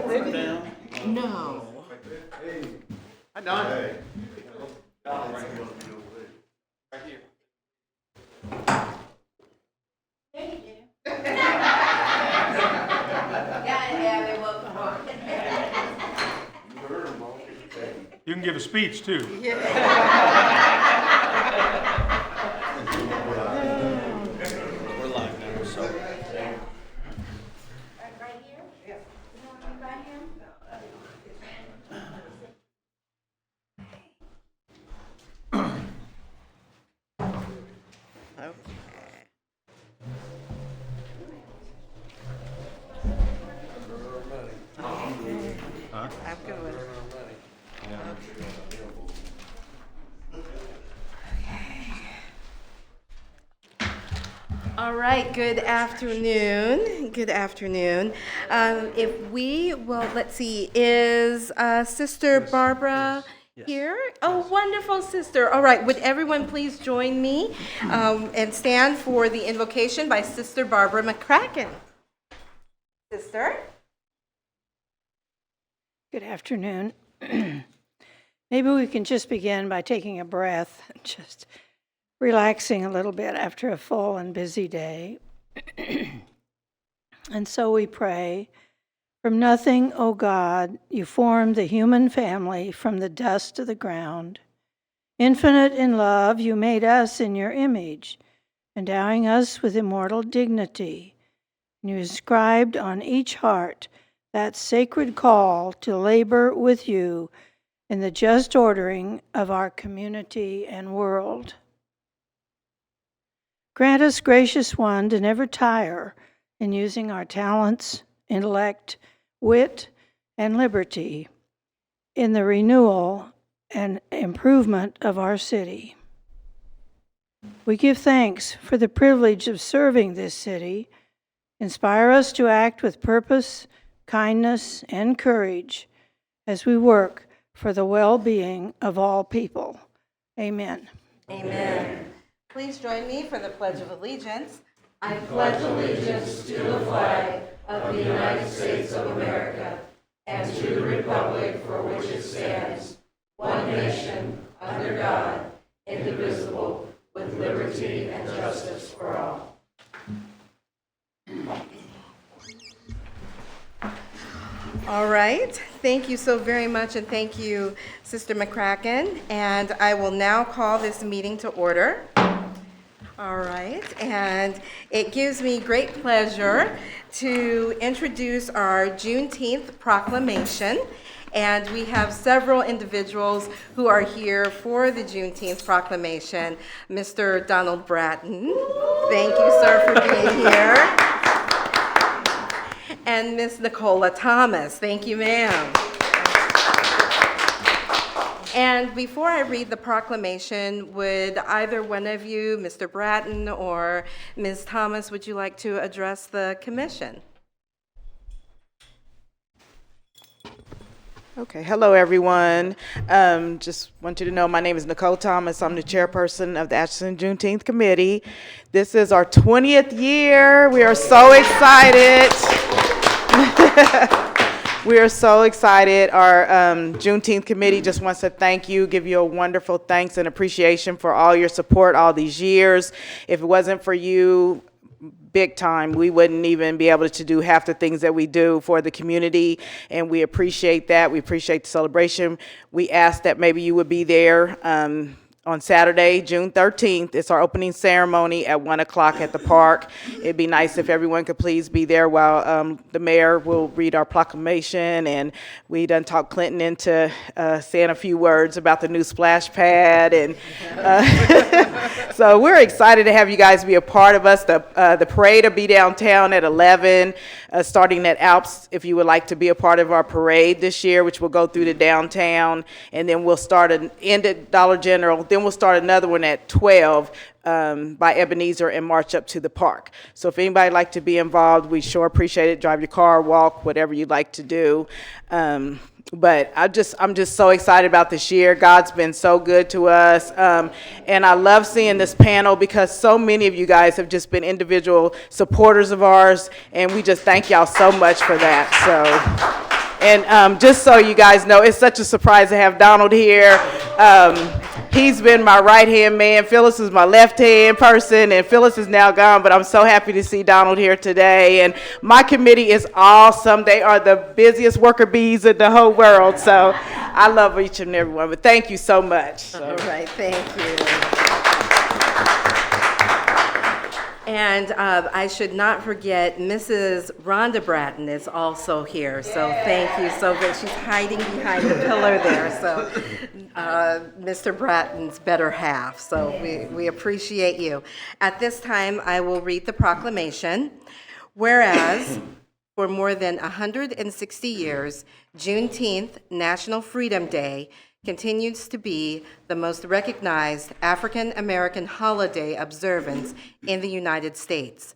No. Hi, Don. You can give a speech too. We're live now, so. Right here? Yeah. You want me right here? I'm good. All right, good afternoon. Good afternoon. If we will, let's see, is Sister Barbara here? Oh, wonderful, sister. All right, would everyone please join me and stand for the invocation by Sister Barbara McCracken? Sister? Good afternoon. Maybe we can just begin by taking a breath, just relaxing a little bit after a full and busy day. And so we pray, from nothing, O God, you formed the human family from the dust of the ground. Infinite in love, you made us in your image, endowing us with immortal dignity. And you inscribed on each heart that sacred call to labor with you in the just ordering of our community and world. Grant us, gracious one, to never tire in using our talents, intellect, wit, and liberty in the renewal and improvement of our city. We give thanks for the privilege of serving this city. Inspire us to act with purpose, kindness, and courage as we work for the well-being of all people. Amen. Amen. Please join me for the Pledge of Allegiance. I pledge allegiance to the flag of the United States of America and to the republic for which it stands, one nation, under God, indivisible, with liberty and justice for all. All right. Thank you so very much, and thank you, Sister McCracken. And I will now call this meeting to order. All right, and it gives me great pleasure to introduce our Juneteenth proclamation. And we have several individuals who are here for the Juneteenth proclamation. Mr. Donald Bratton, thank you, sir, for being here. And Miss Nicola Thomas, thank you, ma'am. And before I read the proclamation, would either one of you, Mr. Bratton or Ms. Thomas, would you like to address the commission? Okay, hello everyone. Just want you to know my name is Nicole Thomas. I'm the chairperson of the Atchison Juneteenth Committee. This is our 20th year. We are so excited. We are so excited. Our Juneteenth committee just wants to thank you, give you a wonderful thanks and appreciation for all your support all these years. If it wasn't for you, big time, we wouldn't even be able to do half the things that we do for the community, and we appreciate that. We appreciate the celebration. We ask that maybe you would be there on Saturday, June 13th. It's our opening ceremony at 1 o'clock at the park. It'd be nice if everyone could please be there while the mayor will read our proclamation, and we done talked Clinton into saying a few words about the new splash pad, and so we're excited to have you guys be a part of us. The parade will be downtown at 11, starting at Alps, if you would like to be a part of our parade this year, which will go through the downtown, and then we'll end at Dollar General. Then we'll start another one at 12 by Ebenezer and march up to the park. So if anybody would like to be involved, we sure appreciate it. Drive your car, walk, whatever you'd like to do. But I'm just so excited about this year. God's been so good to us. And I love seeing this panel because so many of you guys have just been individual supporters of ours. And we just thank y'all so much for that. So And just so you guys know, it's such a surprise to have Donald here. He's been my right-hand man. Phyllis is my left-hand person, and Phyllis is now gone, but I'm so happy to see Donald here today. And my committee is awesome. They are the busiest worker bees in the whole world, so I love each and every one. But thank you so much. All right, thank you. And I should not forget, Mrs. Rhonda Bratton is also here, so thank you so much. She's hiding behind the pillar there, so Mr. Bratton's better half, so we appreciate you. At this time, I will read the proclamation. Whereas, for more than 160 years, Juneteenth, National Freedom Day, continues to be the most recognized African American holiday observance in the United States.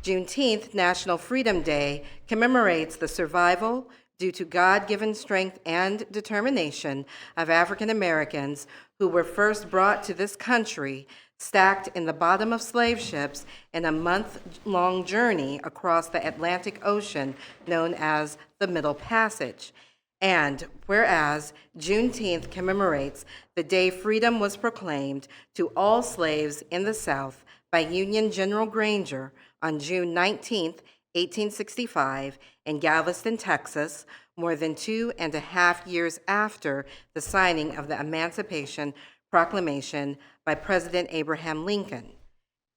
Juneteenth, National Freedom Day, commemorates the survival, due to God-given strength and determination, of African Americans who were first brought to this country, stacked in the bottom of slave ships in a month-long journey across the Atlantic Ocean known as the Middle Passage. And whereas Juneteenth commemorates the day freedom was proclaimed to all slaves in the South by Union General Granger on June 19, 1865, in Galveston, Texas, more than 2.5 years after the signing of the Emancipation Proclamation by President Abraham Lincoln.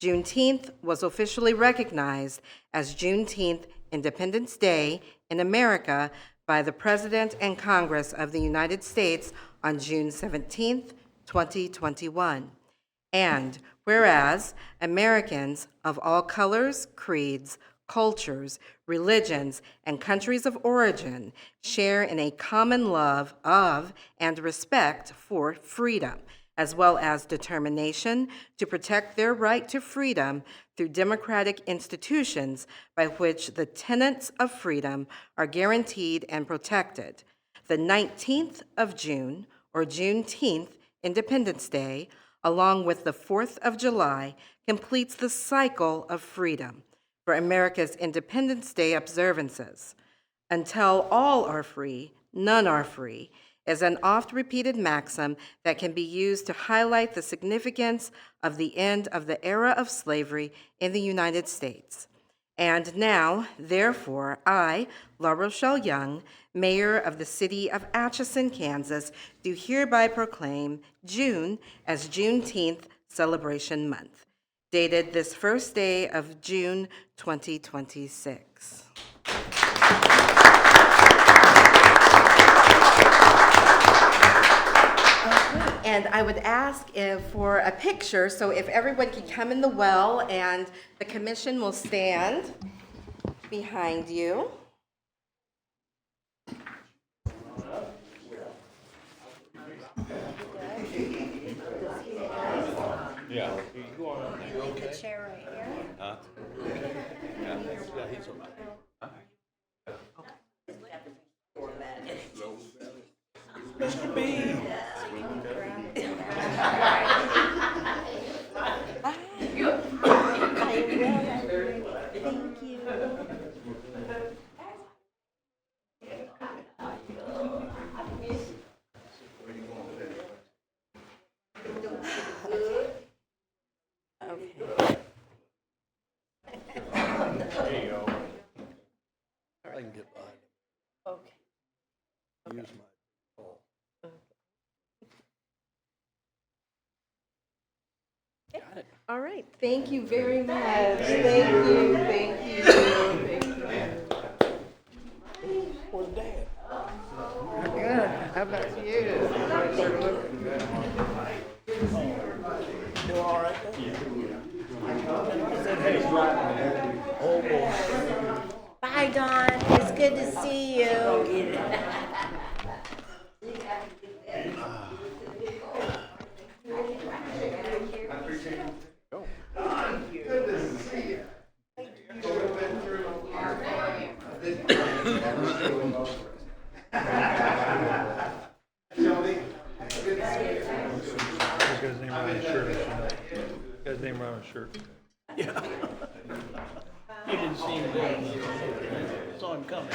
Juneteenth was officially recognized as Juneteenth Independence Day in America by the President and Congress of the United States on June 17, 2021. And whereas Americans of all colors, creeds, cultures, religions, and countries of origin share in a common love of and respect for freedom, as well as determination to protect their right to freedom through democratic institutions by which the tenets of freedom are guaranteed and protected. The 19th of June, or Juneteenth, Independence Day, along with the 4th of July, completes the cycle of freedom for America's Independence Day observances. Until all are free, none are free, is an oft-repeated maxim that can be used to highlight the significance of the end of the era of slavery in the United States. And now, therefore, I, La Rochelle Young, Mayor of the City of Atchison, Kansas, do hereby proclaim June as Juneteenth Celebration Month, dated this first day of June 2026. And I would ask for a picture, so if everyone can come in the well, and the commission will stand behind you. Yeah. The chair right here. Huh? Yeah, he's okay. Huh? Mr. B. Thank you. There you go. I can get by. Okay. Use my phone. Got it. All right, thank you very much. Thank you, thank you, thank you. Where's Dad? Good. How about you? Doing all right there? Bye, Dawn. It's good to see you. His name on his shirt, his name on his shirt. You didn't see him there. Saw him coming.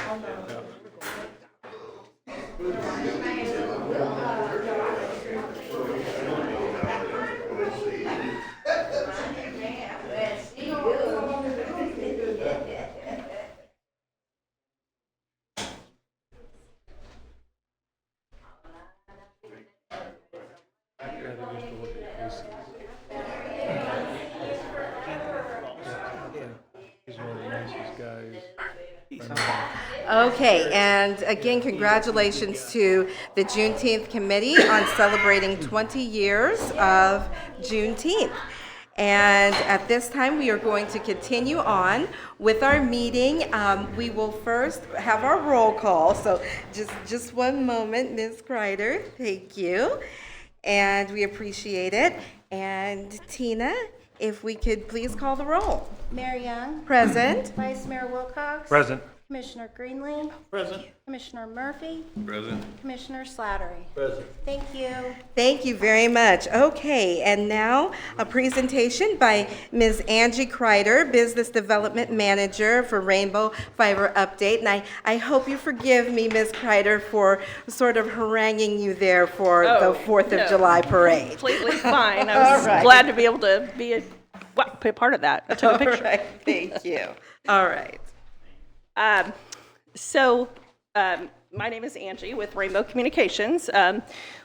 Okay, and again, congratulations to the Juneteenth Committee on celebrating 20 years of Juneteenth. And at this time, we are going to continue on with our meeting. We will first have our roll call, so just one moment, Ms. Kreider, thank you. And we appreciate it. And Tina, if we could please call the roll. Mayor Young, Present. Vice Mayor Wilcox. Present. Commissioner Greenlee. Present. Commissioner Murphy. Present. Commissioner Slattery. Present. Thank you. Thank you very much. Okay, and now a presentation by Ms. Angie Kreider, Business Development Manager for Rainbow Fiber Update. And I hope you forgive me, Ms. Kreider, for sort of haranguing you there for the 4th of July parade. Completely fine. I was All right. glad to be able to be a part of that. I took a All picture. right, thank you. All right. My name is Angie with Rainbow Communications.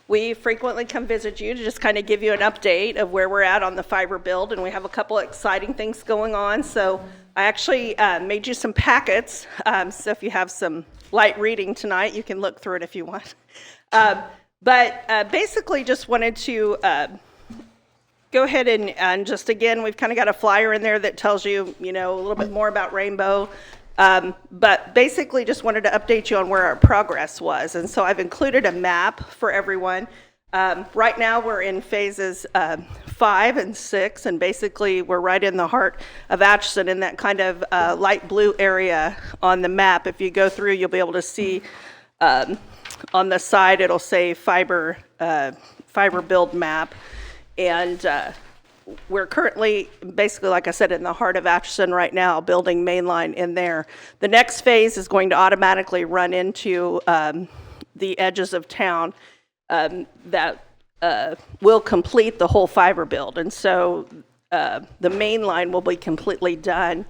We frequently come visit you to just kind of give you an update of where we're at on the fiber build, and we have a couple of exciting things going on. So I actually made you some packets, so if you have some light reading tonight, you can look through it if you want. But basically just wanted to go ahead and just, again, we've kind of got a flyer in there that tells you, a little bit more about Rainbow. But basically just wanted to update you on where our progress was. And so I've included a map for everyone. Right now we're in phases 5 and 6, and basically we're right in the heart of Atchison in that kind of light blue area on the map. If you go through, you'll be able to see on the side it'll say fiber build map. And we're currently, basically, like I said, in the heart of Atchison right now, building mainline in there. The next phase is going to automatically run into the edges of town that will complete the whole fiber build. And so the main line will be completely done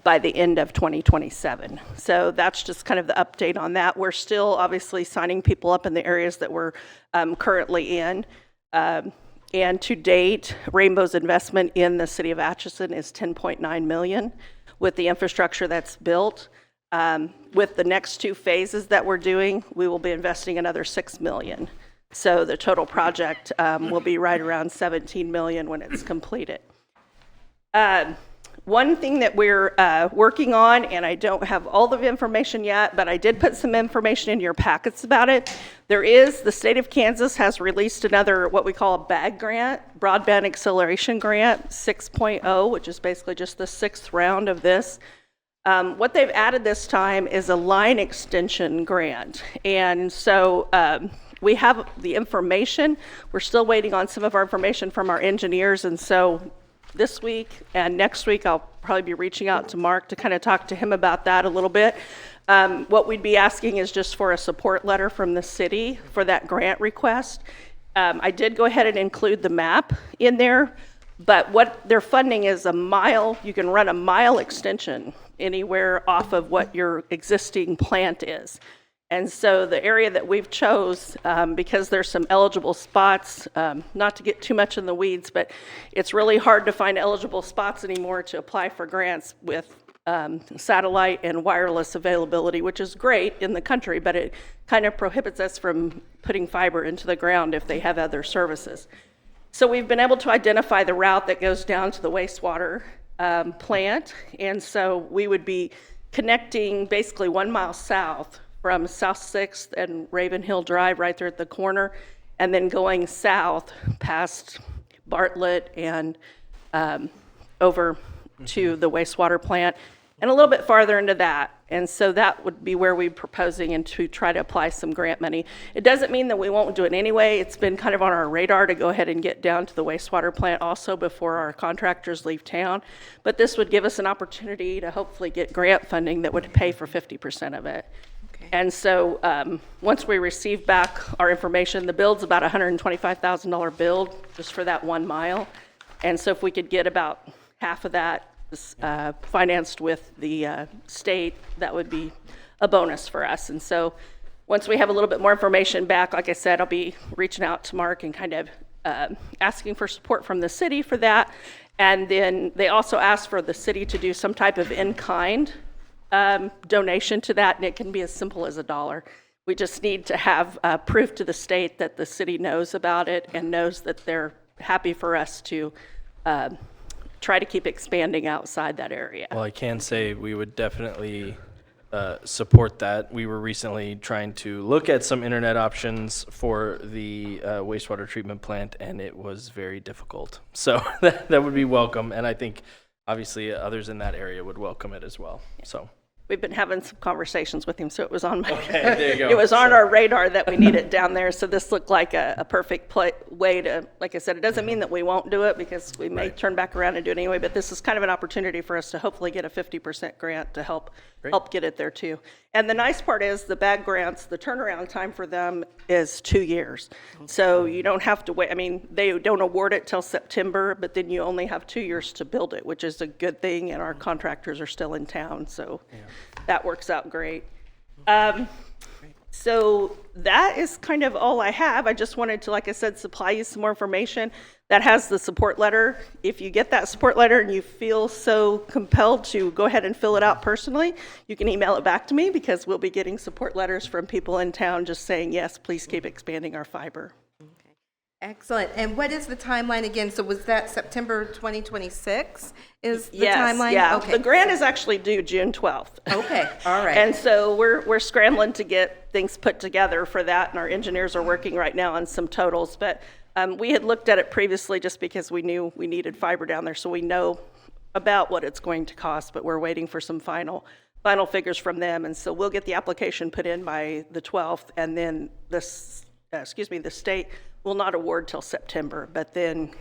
by the end of 2027. So that's just kind of the update on that. We're still obviously signing people up in the areas that we're currently in. And to date, Rainbow's investment in the city of Atchison is $10.9 million with the infrastructure that's built. With the next 2 phases that we're doing, we will be investing another $6 million. So the total project will be right around $17 million when it's completed. One thing that we're working on, and I don't have all the information yet, but I did put some information in your packets about it. The state of Kansas has released another, what we call a BAG grant, Broadband Acceleration Grant 6.0, which is basically just the 6th round of this. What they've added this time is a line extension grant. And so we have the information. We're still waiting on some of our information from our engineers, and so this week and next week, I'll probably be reaching out to Mark to kind of talk to him about that a little bit. What we'd be asking is just for a support letter from the city for that grant request. I did go ahead and include the map in there, but what they're funding is a mile. You can run a mile extension anywhere off of what your existing plant is. And so the area that we've chose, because there's some eligible spots, not to get too much in the weeds, but it's really hard to find eligible spots anymore to apply for grants with satellite and wireless availability, which is great in the country, but it kind of prohibits us from putting fiber into the ground if they have other services. So we've been able to identify the route that goes down to the wastewater plant, and so we would be connecting basically 1 mile south from South 6th and Raven Hill Drive right there at the corner, and then going south past Bartlett and over to the wastewater plant, and a little bit farther into that. And so that would be where we're proposing and to try to apply some grant money. It doesn't mean that we won't do it anyway. It's been kind of on our radar to go ahead and get down to the wastewater plant also before our contractors leave town. But this would give us an opportunity to hopefully get grant funding that would pay for 50% of it. And so once we receive back our information, the build's about a $125,000 build just for that 1 mile. And so if we could get about half of that financed with the state, that would be a bonus for us. And so once we have a little bit more information back, like I said, I'll be reaching out to Mark and kind of asking for support from the city for that. And then they also asked for the city to do some type of in-kind donation to that, and it can be as simple as $1. We just need to have proof to the state that the city knows about it and knows that they're happy for us to try to keep expanding outside that area. Well, I can say we would definitely support that. We were recently trying to look at some internet options for the wastewater treatment plant, and it was very difficult. So that would be welcome, and I think obviously others in that area would welcome it as well. So. We've been having some conversations with him, so it was on my, there you go. it was on our radar that we need it down there, so this looked like a perfect way to, like I said, it doesn't mean that we won't do it, because we may turn back around and do it anyway, but this is kind of an opportunity for us to hopefully get a 50% grant to help get it there too. And the nice part is the bag grants, the turnaround time for them is 2 years. So you don't have to wait, I mean, they don't award it till September, but then you only have 2 years to build it, which is a good thing, and our contractors are still in town, so that works out great. So that is kind of all I have. I just wanted to, like I said, supply you some more information. That has the support letter. If you get that support letter and you feel so compelled to go ahead and fill it out personally, you can email it back to me, because we'll be getting support letters from people in town just saying, yes, please keep expanding our fiber. Excellent. And what is the timeline again? So was that September 2026 is the Yes, timeline? yeah. Okay. The grant is actually due June 12th. Okay, all right. And so we're scrambling to get things put together for that, and our engineers are working right now on some totals. But we had looked at it previously just because we knew we needed fiber down there, so we know about what it's going to cost, but we're waiting for some final figures from them. And so we'll get the application put in by the 12th, and then the state will not award till September, but then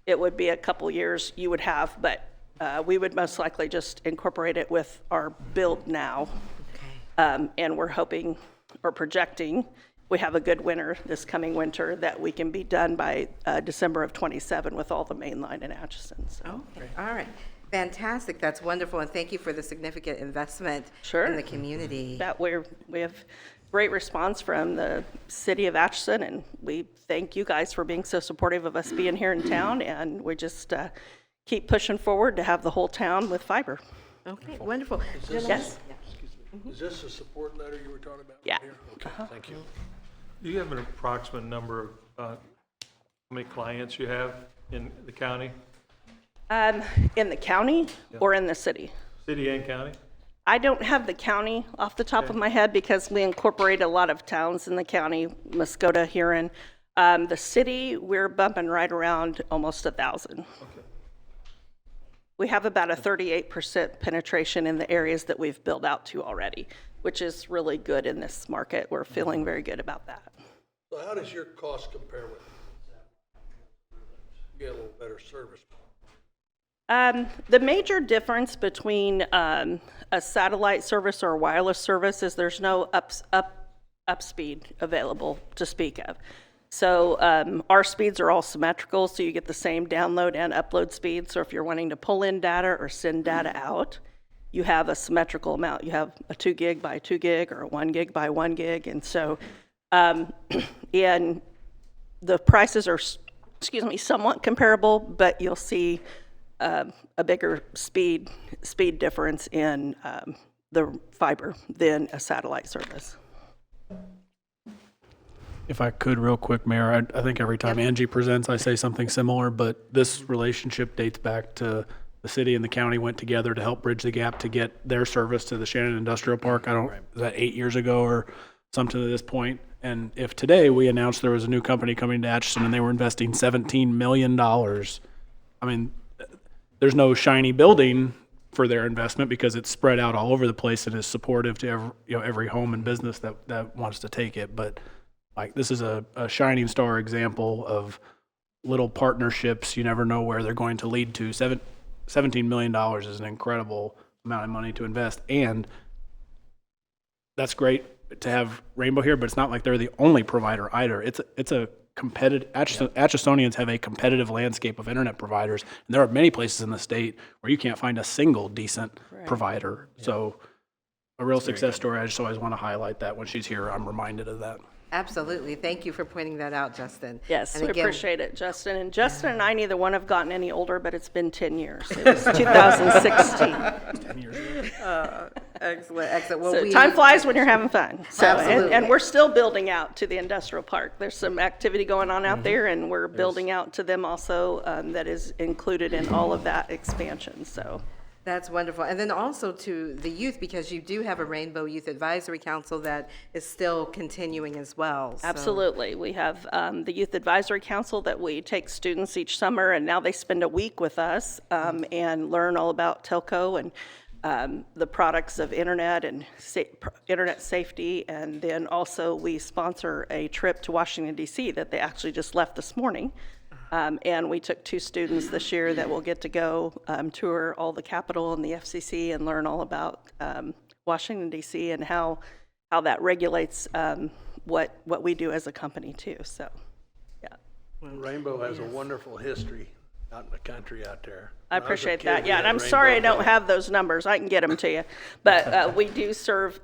it would be a couple years you would have, but we would most likely just incorporate it with our build now. And we're hoping or projecting we have a good winter this coming winter, that we can be done by December of '27 with all the main line in Atchison. So. Okay, all right. Fantastic. That's wonderful. And thank you for the significant investment Sure. in the community. That we have great response from the city of Atchison, and we thank you guys for being so supportive of us being here in town, and we just keep pushing forward to have the whole town with fiber. Okay, wonderful. Yes? Is this the support letter you were talking about? Yeah. here? Okay, thank you. Do you have an approximate number of how many clients you have in the county, In the county or in the city? city and county? I don't have the county off the top of my head, because we incorporate a lot of towns in the county, Muskota, Huron. The city, we're bumping right around almost 1,000. We have about a 38% penetration in the areas that we've built out to already, which is really good in this market. We're feeling very good about that. So how does your cost compare with? You get a little better service. The major difference between a satellite service or a wireless service is there's no up speed available to speak of. So our speeds are all symmetrical, so you get the same download and upload speed. So if you're wanting to pull in data or send data out, you have a symmetrical amount. You have a 2 gig by 2 gig or a 1 gig by 1 gig. And so, and the prices are, somewhat comparable, but you'll see a bigger speed difference in the fiber than a satellite service. If I could real quick, Mayor, I think every time Angie presents, I say something similar, but this relationship dates back to the city and the county went together to help bridge the gap to get their service to the Shannon Industrial Park. Is that 8 years ago or something to this point? And if today we announced there was a new company coming to Atchison and they were investing $17 million, I mean, there's no shiny building for their investment because it's spread out all over the place and is supportive to every home and business that wants to take it. But like, this is a shining star example of little partnerships. You never know where they're going to lead to. $17 million is an incredible amount of money to invest. And that's great to have Rainbow here, but it's not like they're the only provider either. It's a competitive, Atchisonians have a competitive landscape of internet providers. And there are many places in the state where you can't find a single decent provider. So a real success story. I just always want to highlight that when she's here. I'm reminded of that. Absolutely. Thank you for pointing that out, Justin. Yes, And we again, appreciate it, Justin. And Justin and I, neither one have gotten any older, but it's been 10 years. It was 2016. 10 years ago. Excellent, excellent. Well, So time flies when you're having fun. So, Absolutely. and we're still building out to the industrial park. There's some activity going on out there, and we're building out to them also. That is included in all of that expansion. So. That's wonderful. And then also to the youth, because you do have a Rainbow Youth Advisory Council that is still continuing as well. So- Absolutely. We have the Youth Advisory Council that we take students each summer, and now they spend a week with us and learn all about telco and the products of internet and internet safety. And then also we sponsor a trip to Washington, D.C. that they actually just left this morning. And we took 2 students this year that will get to go tour all the Capitol and the FCC and learn all about Washington, D.C. and how that regulates what we do as a company too. So, yeah, Rainbow has a wonderful history out in the country out there. I When was a appreciate kid, that. we Yeah, had and I'm sorry I Rainbow don't have those numbers. I can get them to you. But we do serve,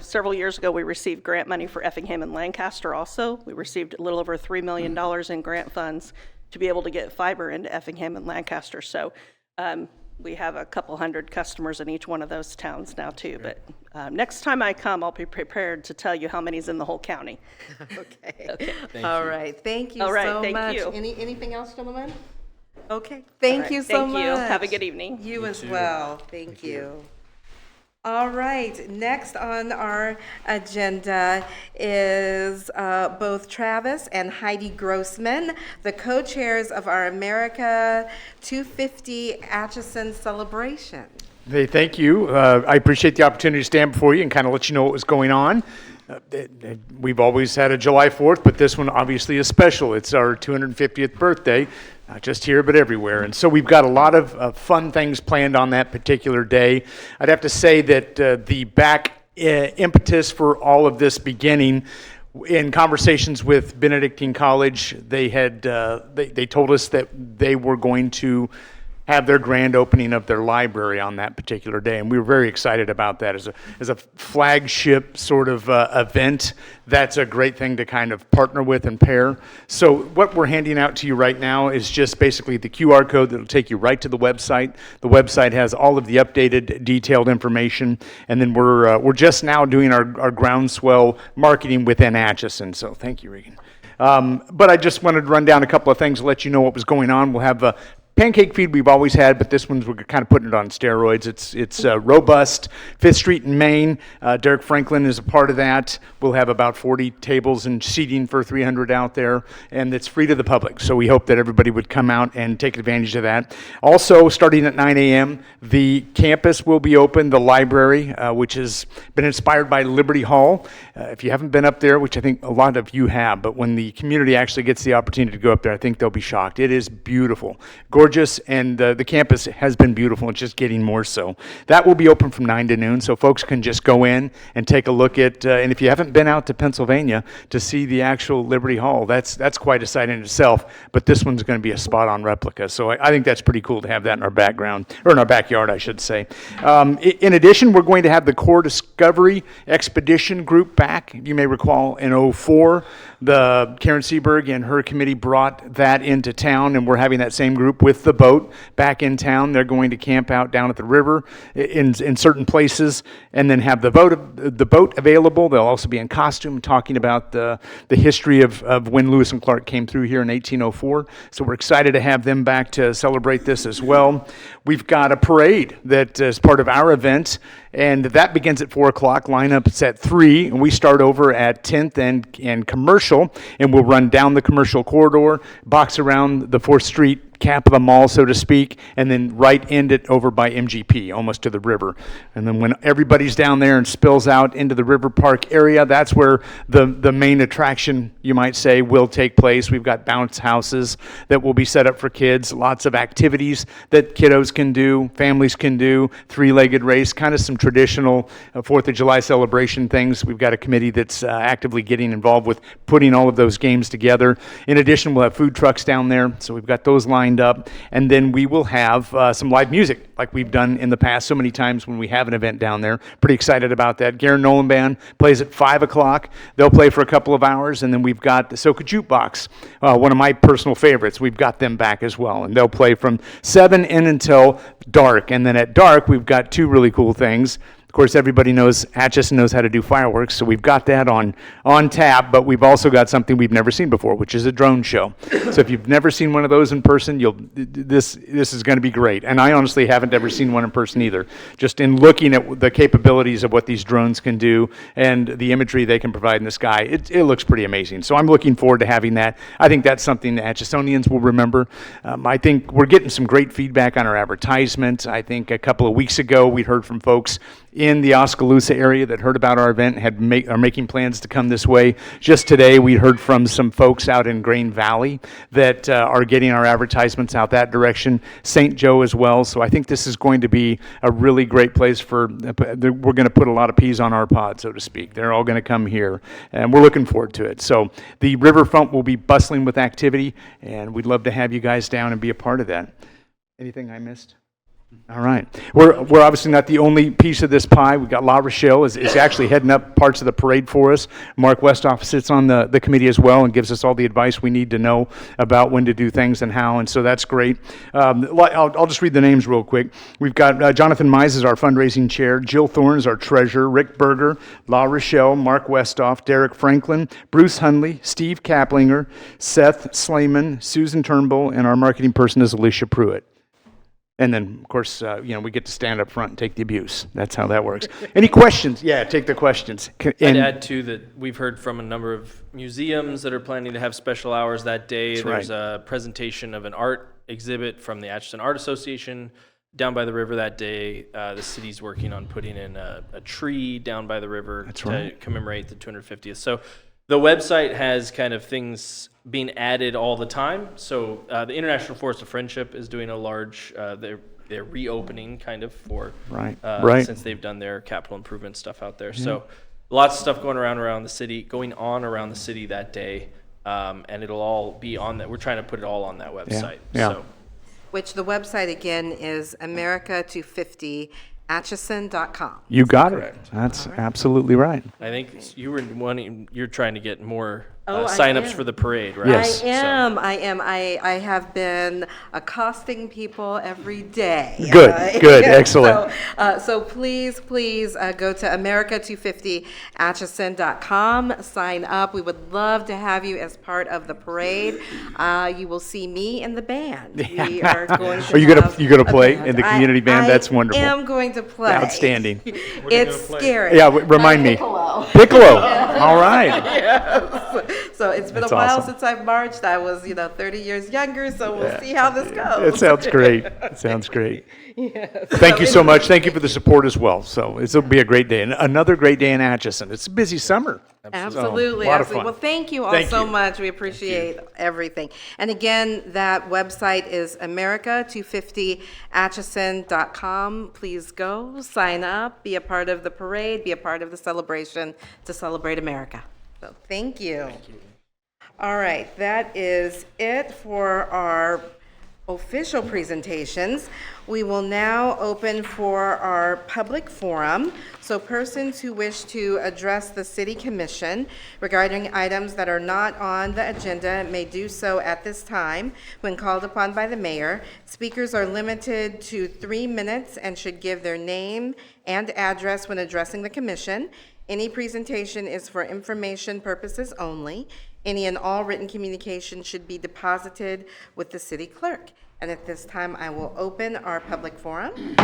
several years ago, we received grant money for Effingham and Lancaster also. We received a little over $3 million in grant funds to be able to get fiber into Effingham and Lancaster. So we have a couple hundred customers in each one of those towns now too. But next time I come, I'll be prepared to tell you how many's in the whole county. Okay. All right. Thank you All right, so thank much. you. Anything else, gentlemen? Okay. Thank right, you so thank much. you. Have a good evening. You as well. Thank you. All right. Next on our agenda is both Travis and Heidi Grossman, the co-chairs of our America 250 Atchison celebration. Hey, thank you. I appreciate the opportunity to stand before you and kind of let you know what was going on. We've always had a July 4th, but this one obviously is special. It's our 250th birthday, not just here, but everywhere. And so we've got a lot of fun things planned on that particular day. I'd have to say that the impetus for all of this beginning, in conversations with Benedictine College, they had they told us that they were going to have their grand opening of their library on that particular day, and we were very excited about that as a flagship sort of event. That's a great thing to kind of partner with and pair. So what we're handing out to you right now is just basically the QR code that'll take you right to the website. The website has all of the updated, detailed information, and then we're just now doing our groundswell marketing within Atchison. So thank you, Regan. But I just wanted to run down a couple of things, let you know what was going on. We'll have a pancake feed we've always had, but this one's, we're kind of putting it on steroids. It's robust. 5th Street in Maine. Derek Franklin is a part of that. We'll have about 40 tables and seating for 300 out there, and it's free to the public. So we hope that everybody would come out and take advantage of that. Also, starting at 9 a.m., the campus will be open, the library, which has been inspired by Liberty Hall. If you haven't been up there, which I think a lot of you have, but when the community actually gets the opportunity to go up there, I think they'll be shocked. It is beautiful. Gorgeous, and the campus has been beautiful. It's just getting more so. That will be open from 9 to noon, so folks can just go in and take a look at, and if you haven't been out to Pennsylvania to see the actual Liberty Hall, that's quite a sight in itself, but this one's going to be a spot-on replica, so I think that's pretty cool to have that in our background, or in our backyard, I should say. In addition, we're going to have the Core Discovery Expedition group back. You may recall in 2004, Karen Seberg and her committee brought that into town, and we're having that same group with the boat back in town. They're going to camp out down at the river in certain places, and then have the boat available. They'll also be in costume, talking about the history of when Lewis and Clark came through here in 1804. So we're excited to have them back to celebrate this as well. We've got a parade that is part of our event, and that begins at 4 o'clock. Lineup's at 3, and we start over at 10th and Commercial, and we'll run down the Commercial corridor, box around the 4th Street cap of the mall, so to speak, and then right end it over by MGP, almost to the river. And then when everybody's down there and spills out into the River Park area, that's where the main attraction, you might say, will take place. We've got bounce houses that will be set up for kids, lots of activities that kiddos can do, families can do, 3-legged race, kind of some traditional 4th of July celebration things. We've got a committee that's actively getting involved with putting all of those games together. In addition, we'll have food trucks down there, so we've got those lined up, and then we will have some live music like we've done in the past so many times when we have an event down there. Pretty excited about that. Garen Nolan Band plays at 5 o'clock. They'll play for a couple of hours, and then we've got the Soca Jukebox, one of my personal favorites. We've got them back as well, and they'll play from 7 in until dark, and then at dark we've got 2 really cool things. course, everybody knows Atchison knows how to do fireworks, so we've got that on tap, but we've also got something we've never seen before, which is a drone show. So if you've never seen one of those in person, this is going to be great. And I honestly haven't ever seen one in person either. Just in looking at the capabilities of what these drones can do and the imagery they can provide in the sky, it looks pretty amazing. So I'm looking forward to having that. I think that's something the Atchisonians will remember. I think we're getting some great feedback on our advertisement. I think a couple of weeks ago we heard from folks in the Oskaloosa area that heard about our event and are making plans to come this way. Just today we heard from some folks out in Grain Valley that are getting our advertisements out that direction. St. Joe as well. So I think this is going to be a really great place for, we're going to put a lot of peas on our pod, so to speak. They're all going to come here, and we're looking forward to it. So the riverfront will be bustling with activity, and we'd love to have you guys down and be a part of that. Anything I missed? All right. We're obviously not the only piece of this pie. We've got La Rochelle is actually heading up parts of the parade for us. Mark Westhoff sits on the committee as well and gives us all the advice we need to know about when to do things and how, and so that's great. I'll just read the names real quick. We've got Jonathan Mize is our fundraising chair, Jill Thorne is our treasurer, Rick Berger, La Rochelle, Mark Westhoff, Derek Franklin, Bruce Hunley, Steve Kaplinger, Seth Slayman, Susan Turnbull, and our marketing person is Alicia Pruitt. And then, of course, we get to stand up front and take the abuse. That's how that works. Any questions? Yeah, take the questions. I'd add, too, that we've heard from a number of museums that are planning to have special hours that day. There's a presentation of an art exhibit from the Atchison Art Association down by the river that day. The city's working on putting in a tree down by the river to commemorate the 250th. So the website has kind of things being added all the time. So the International Forest of Friendship is doing a large, they're reopening kind of for, since they've done their capital improvement stuff out there. So lots of stuff going on around the city that day. And it'll all be on that. We're trying to put it all on that website. Yeah. So. Which the website again is America250Atchison.com. You got Correct. it. That's absolutely right. I think you're trying to get more I signups am. for the parade, right? Yes. I am. I have been accosting people every day. Good, excellent. So please go to America250Atchison.com. Sign up. We would love to have you as part of the parade. You will see me in the band. We are going to. Are you gonna play band. in the community band? That's wonderful. I am going to play. Outstanding. It's scary. Yeah, remind me. Piccolo. All right. Yes. So it's been That's a while awesome. since I've marched. I was, 30 years younger, so we'll see how this It goes. sounds great. It sounds great. Yes. Thank you so much. Thank you for the support as well. So it'll be a great day, and another great day in Atchison. It's a busy summer. Absolutely. So, a lot of Absolutely. fun. Well, thank you all Thank so you. much. We appreciate everything. And again, that website is America250Atchison.com. Please go, sign up, be a part of the parade, be a part of the celebration to celebrate America. So thank you. All right, that is it for our official presentations. We will now open for our public forum. So persons who wish to address the City Commission regarding items that are not on the agenda may do so at this time when called upon by the mayor. Speakers are limited to 3 minutes and should give their name and address when addressing the commission. Any presentation is for information purposes only. Any and all written communication should be deposited with the city clerk. And at this time, I will open our public forum.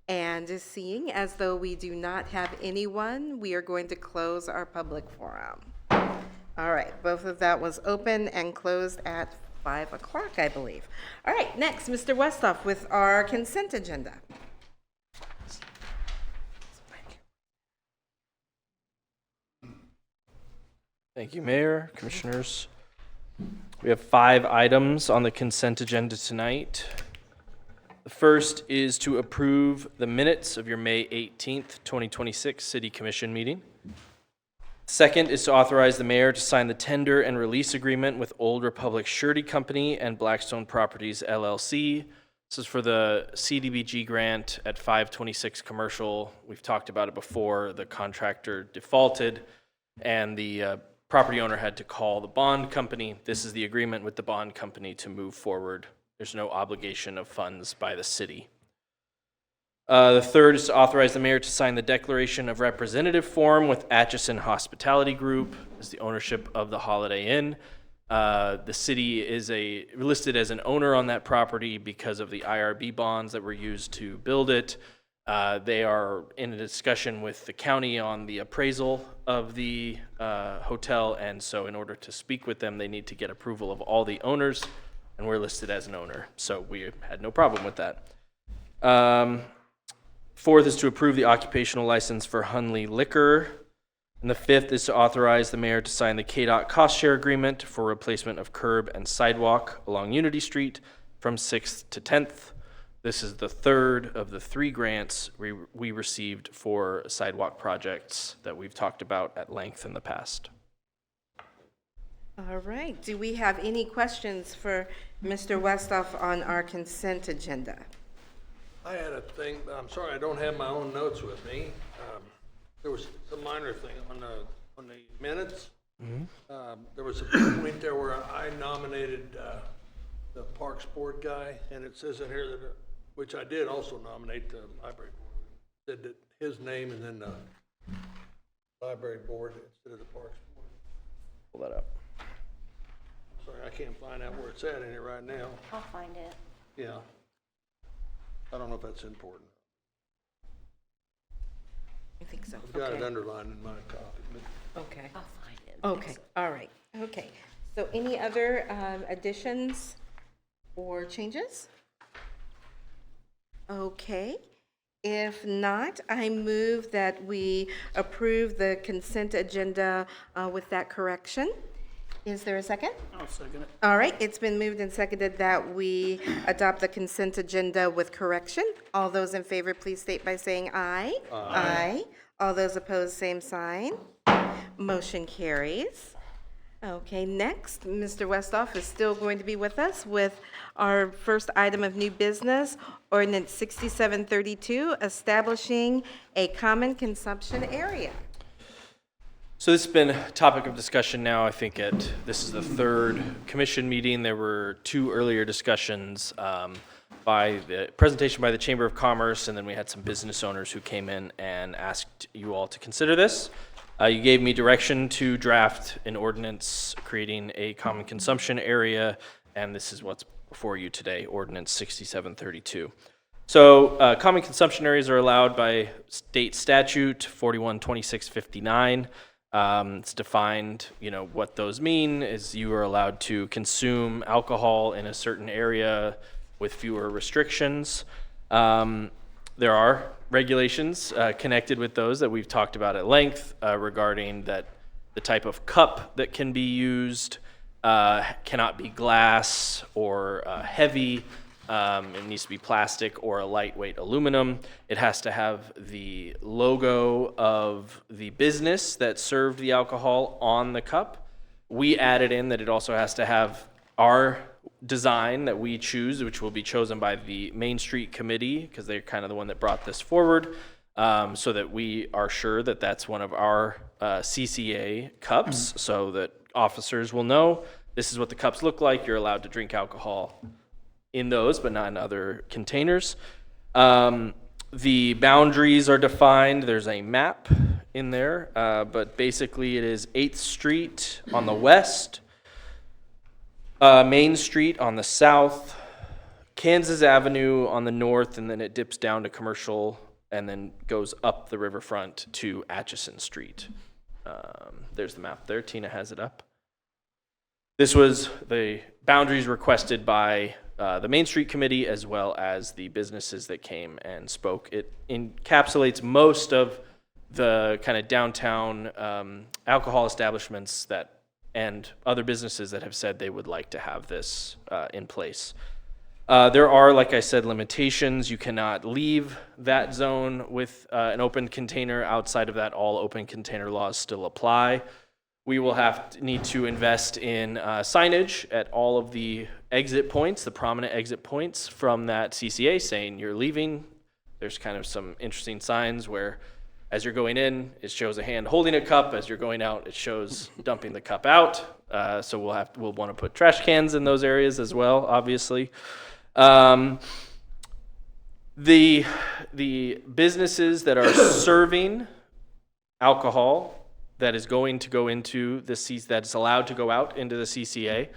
And seeing as though we do not have anyone, we are going to close our public forum. All right, both of that was open and closed at 5 o'clock, I believe. All right, next, Mr. Westhoff with our consent agenda. Thank you, Mayor, Commissioners. We have 5 items on the consent agenda tonight. The first is to approve the minutes of your May 18th, 2026 City Commission meeting. Second is to authorize the mayor to sign the tender and release agreement with Old Republic Surety Company and Blackstone Properties LLC. This is for the CDBG grant at 526 Commercial. We've talked about it before. The contractor defaulted and the property owner had to call the bond company. This is the agreement with the bond company to move forward. There's no obligation of funds by the city. The third is to authorize the mayor to sign the declaration of representative form with Atchison Hospitality Group as the ownership of the Holiday Inn. The city is listed as an owner on that property because of the IRB bonds that were used to build it. They are in a discussion with the county on the appraisal of the hotel, and so in order to speak with them, they need to get approval of all the owners, and we're listed as an owner, so we had no problem with that. Fourth is to approve the occupational license for Hunley Liquor. And the fifth is to authorize the mayor to sign the KDOT cost share agreement for replacement of curb and sidewalk along Unity Street from 6th to 10th. This is the third of the 3 grants we received for sidewalk projects that we've talked about at length in the past. All right. Do we have any questions for Mr. Westhoff on our consent agenda? I had a thing, but I'm sorry, I don't have my own notes with me. There was a minor thing on the minutes. There was a point there where I nominated the Parks Board guy, and it says in here that, which I did also nominate the library board. It said that his name and then the library board instead of the Parks Board. Pull that up. Sorry, I can't find out where it's at in it right now. I'll find it. Yeah. I don't know if that's important. I think so. I've got it Okay. underlined in my copy. But Okay. I'll find it. Okay, all right, okay. So any other additions or changes? Okay. If not, I move that we approve the consent agenda with that correction. Is there a second? I'll second it. All right, it's been moved and seconded that we adopt the consent agenda with correction. All those in favor, please state by saying aye. Aye. All those opposed, same sign. Motion carries. Okay, next, Mr. Westhoff is still going to be with us with our first item of new business, ordinance 6732, establishing a common consumption area. So this has been a topic of discussion now. I think this is the third commission meeting. There were 2 earlier discussions by the presentation by the Chamber of Commerce, and then we had some business owners who came in and asked you all to consider this. You gave me direction to draft an ordinance creating a common consumption area, and this is what's before you today, ordinance 6732. So common consumption areas are allowed by state statute 412659. It's defined, what those mean is you are allowed to consume alcohol in a certain area with fewer restrictions. There are regulations connected with those that we've talked about at length regarding that the type of cup that can be used cannot be glass or heavy. It needs to be plastic or a lightweight aluminum. It has to have the logo of the business that served the alcohol on the cup. We added in that it also has to have our design that we choose, which will be chosen by the Main Street Committee, because they're kind of the one that brought this forward, so that we are sure that that's one of our CCA cups, so that officers will know this is what the cups look like. You're allowed to drink alcohol in those, but not in other containers. The boundaries are defined. There's a map in there, but basically it is 8th Street on the west, Main Street on the south, Kansas Avenue on the north, and then it dips down to Commercial and then goes up the riverfront to Atchison Street. There's the map there. Tina has it up. This was the boundaries requested by the Main Street Committee as well as the businesses that came and spoke. It encapsulates most of the kind of downtown alcohol establishments and other businesses that have said they would like to have this in place. There are, like I said, limitations. You cannot leave that zone with an open container. Outside of that, all open container laws still apply. We will need to invest in signage at all of the exit points, the prominent exit points from that CCA saying you're leaving. There's kind of some interesting signs where as you're going in, it shows a hand holding a cup. As you're going out, it shows dumping the cup out. So we'll want to put trash cans in those areas as well, obviously. The businesses that are serving alcohol that is going to go into the that's allowed to go out into the CCA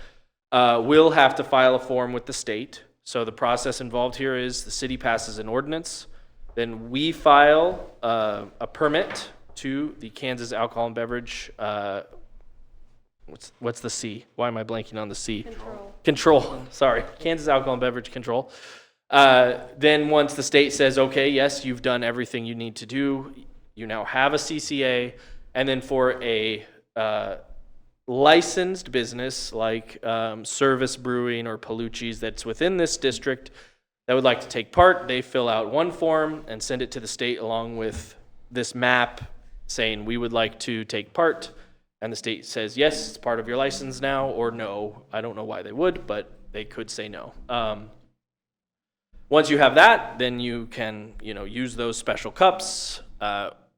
will have to file a form with the state. So the process involved here is the city passes an ordinance, then we file a permit to the Kansas Alcohol and Beverage. What's the C? Why am I blanking on the C? Control. Sorry, Kansas Alcohol and Beverage Control. Then once the state says, okay, yes, you've done everything you need to do, you now have a CCA, and then for a licensed business like Service Brewing or Palucci's that's within this district that would like to take part, they fill out one form and send it to the state along with this map saying we would like to take part, and the state says, yes, it's part of your license now, or no. I don't know why they would, but they could say no. Once you have that, then you can, use those special cups.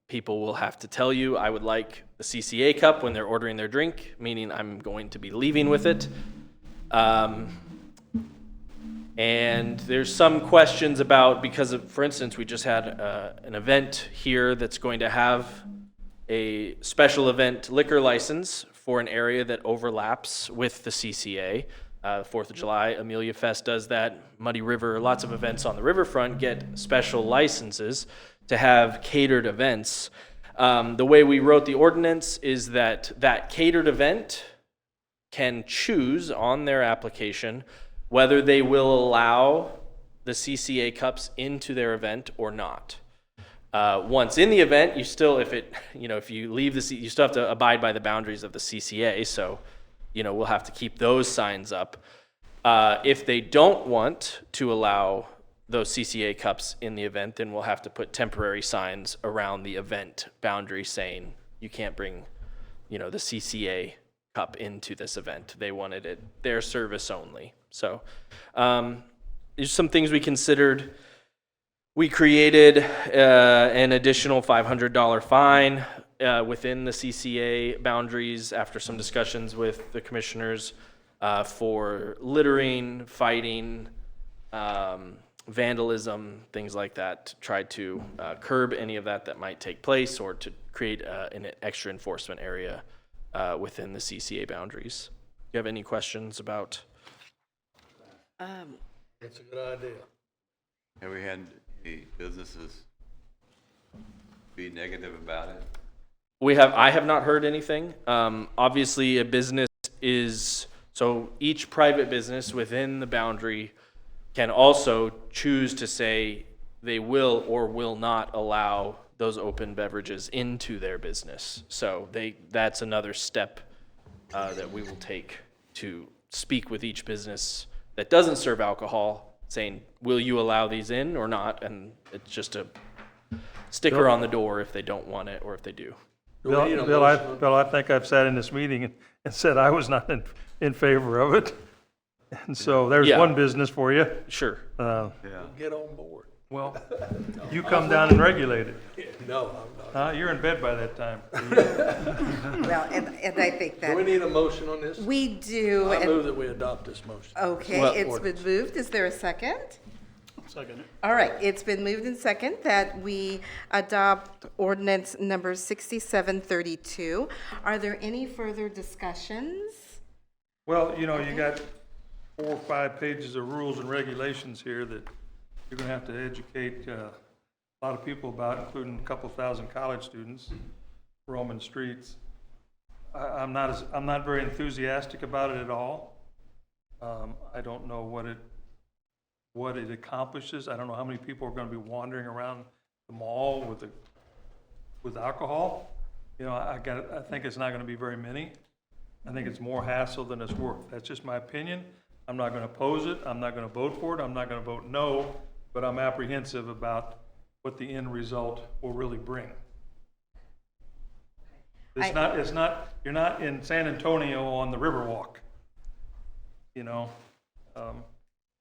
People will have to tell you, I would like the CCA cup when they're ordering their drink, meaning I'm going to be leaving with it. And there's some questions about, because of, for instance, we just had an event here that's going to have a special event liquor license for an area that overlaps with the CCA. 4th of July, Amelia Fest does that. Muddy River, lots of events on the riverfront get special licenses to have catered events. The way we wrote the ordinance is that catered event can choose on their application whether they will allow the CCA cups into their event or not. Once in the event, you still, if you leave you still have to abide by the boundaries of the CCA. So, we'll have to keep those signs up. If they don't want to allow those CCA cups in the event, then we'll have to put temporary signs around the event boundary saying you can't bring, the CCA cup into this event. They wanted it their service only. So, there's some things we considered. We created an additional $500 fine within the CCA boundaries after some discussions with the commissioners for littering, fighting, vandalism, things like that, to try to curb any of that might take place, or to create an extra enforcement area within the CCA boundaries. Do you have any questions about? That's a good idea. Have we had any businesses be negative about it? I have not heard anything. Obviously, a business so each private business within the boundary can also choose to say they will or will not allow those open beverages into their business. So that's another step that we will take to speak with each business that doesn't serve alcohol, saying, will you allow these in or not? And it's just a sticker on the door if they don't want it, or if they do. Do we need a Bill, motion? I think I've sat in this meeting and said I was not in favor of it. And so there's Yeah. one business for you. Sure. Yeah. Get on board. Well, you come down and regulate it. No, I'm not. You're in bed by that time. Well, and I think Do we that need a motion on this? we do. I and- move that we adopt this motion. Okay, Well- it's been moved. Is there a second? Second. All right, it's been moved and second that we adopt ordinance number 6732. Are there any further discussions? Well, you got 4 or 5 pages of rules and regulations here that you're going to have to educate a lot of people about, including a couple thousand college students roaming streets. I'm not very enthusiastic about it at all. I don't know what it accomplishes. I don't know how many people are going to be wandering around the mall with alcohol. I think it's not going to be very many. I think it's more hassle than it's worth. That's just my opinion. I'm not going to oppose it. I'm not going to vote for it. I'm not going to vote no, but I'm apprehensive about what the end result will really bring. You're not in San Antonio on the Riverwalk,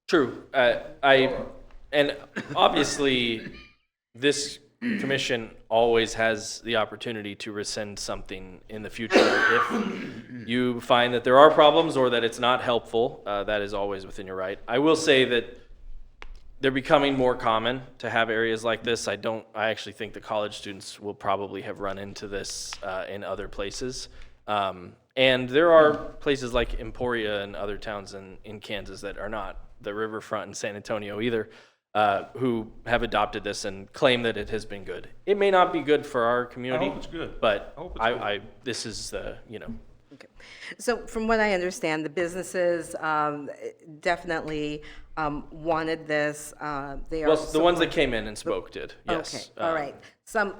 True. And obviously, this commission always has the opportunity to rescind something in the future if you find that there are problems or that it's not helpful. That is always within your right. I will say that they're becoming more common to have areas like this. I actually think the college students will probably have run into this in other places. And there are places like Emporia and other towns in Kansas that are not the riverfront in San Antonio either, who have adopted this and claim that it has been good. It may not be good for our community. I hope it's good. But I hope it's good. this is the, Okay. So from what I understand, the businesses definitely wanted this. They are well, the ones that came in and spoke did, yes. Okay, all right. Some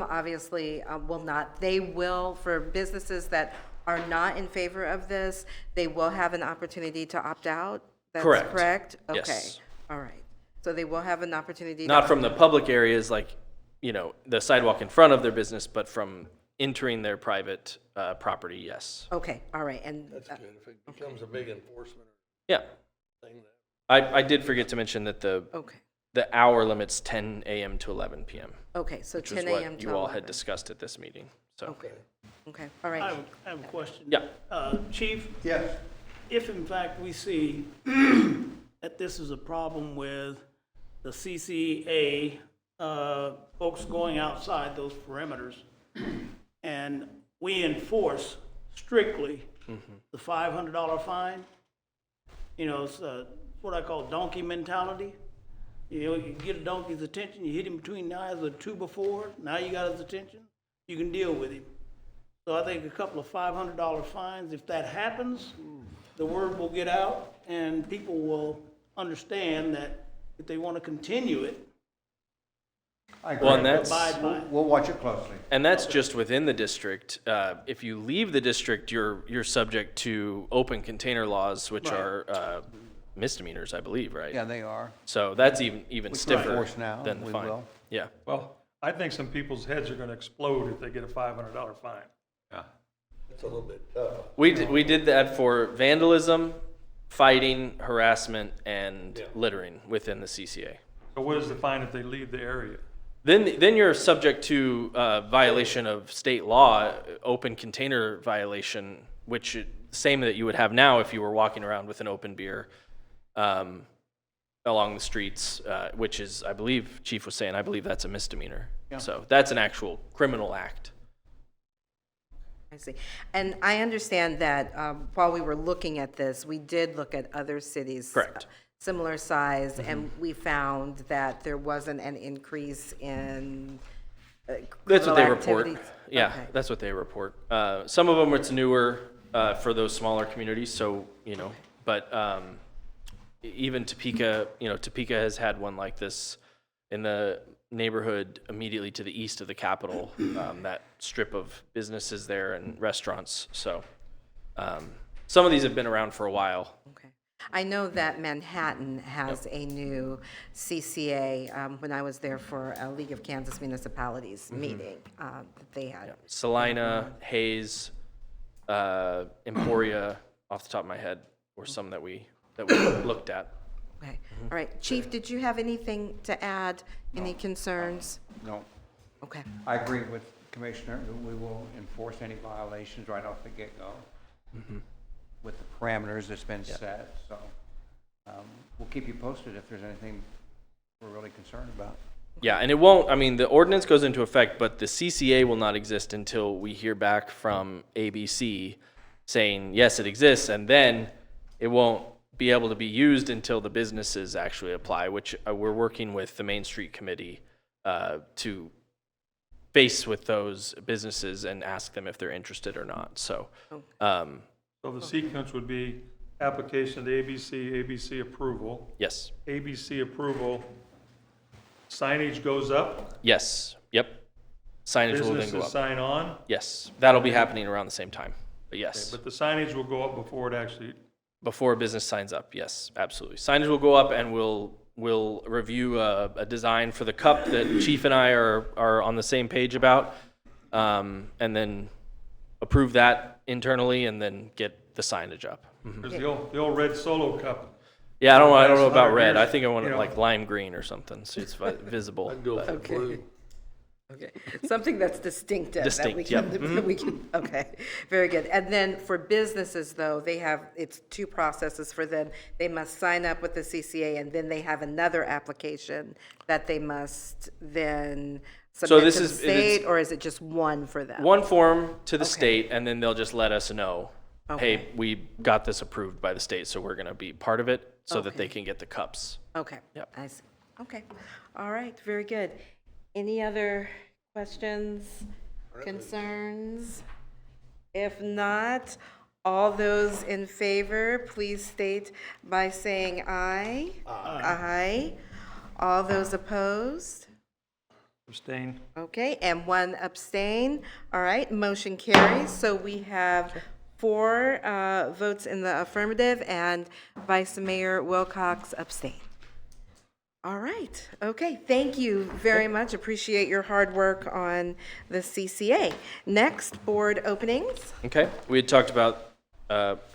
obviously will not. They will, for businesses that are not in favor of this, they will have an opportunity to opt out? That's Correct. correct? Okay, Yes. all right. So they will have an opportunity to. Not from the public areas like, the sidewalk in front of their business, but from entering their private property, yes. Okay, all right, and, That's good. If it becomes a big enforcement Yeah. thing, that I did forget to mention that okay, the hour limit's 10 a.m. to 11 p.m., okay, so which was 10 a.m. what to you all had 11. discussed at this meeting, so. Okay, okay, all I right. have a question. Yeah. Chief, Yes. if in fact we see that this is a problem with the CCA, folks going outside those perimeters, and we enforce strictly the $500 fine, it's what I call donkey mentality. You get a donkey's attention, you hit him between the eyes with 2 before, now you got his attention, you can deal with him. So I think a couple of $500 fines, if that happens, the word will get out and people will understand that if they want to continue it, I agree. Well, and that's, abide by it. We'll watch it closely. and that's just within the district. If you leave the district, you're subject to open container laws, which Right. are misdemeanors, I believe, right? Yeah, they are. So that's even We can stiffer enforce now, than the we fine. will. Yeah. Well, I think some people's heads are gonna explode if they get a $500 fine. It's a little bit tough. We did that for vandalism, fighting, harassment, and littering within the CCA. So what is the fine if they leave the area? Then you're subject to violation of state law, open container violation, which same that you would have now if you were walking around with an open beer along the streets, which is, I believe, Chief was saying, I believe that's a misdemeanor. Yeah. So that's an actual criminal act. I see. And I understand that while we were looking at this, we did look at other cities. Correct. Similar size, and we found that there wasn't an increase in That's what they criminal report. activities. Yeah, Okay. that's what they report. Some of them it's newer for those smaller communities, so, but even Topeka, Topeka has had one like this in the neighborhood immediately to the east of the Capitol, that strip of businesses there and restaurants. So some of these have been around for a while. Okay. I know that Manhattan has a new CCA, when I was there for a League of Kansas Municipalities meeting, that they had. Salina, Hayes, Emporia, off the top of my head, were some that we looked at. Okay, all right. Chief, did you have anything to add? Any concerns? No, Okay, I agree with Commissioner that we will enforce any violations right off the get-go with the parameters that's been set, so we'll keep you posted if there's anything we're really concerned about. Yeah, and it won't, the ordinance goes into effect, but the CCA will not exist until we hear back from ABC saying, yes, it exists, and then it won't be able to be used until the businesses actually apply, which we're working with the Main Street Committee to face with those businesses and ask them if they're interested or not, so. So the sequence would be application to ABC approval, Yes, ABC approval, signage goes up, yes, yep. Signage will then go businesses up. sign on, Yes, that'll be happening around the same time, but yes. but the signage will go up before it actually, Before a business signs up, yes, absolutely. Signage will go up and we'll review a design for the cup that Chief and I are on the same page about, and then approve that internally and then get the signage up. there's the old red Solo cup. Yeah, I don't know Last about 100 red. I years, think I want you it know. like lime green or something, so it's visible. I'd go for but- blue. Okay, something that's distinctive. Distinct, that we yep. can, that we can, okay, very good. And then for businesses, though, they have, it's two processes for them. They must sign up with the CCA, and then they have another application that they must then submit this to the is- it is- state, or is it just one for them? One form to the Okay. state, and then they'll just let us know, Okay. hey, we got this approved by the state, so we're going to be part of it so that Okay. they can get the cups. Okay. Yep. I see. Okay. All right, very good. Any other questions, concerns? If not, all those in favor, please state by saying aye. Aye. All those opposed? Abstain? Okay, and one abstain. All right, motion carries. So we have 4 votes in the affirmative and Vice Mayor Wilcox abstained. All right, okay, thank you very much. Appreciate your hard work on the CCA. Next, board openings. Okay, we had talked about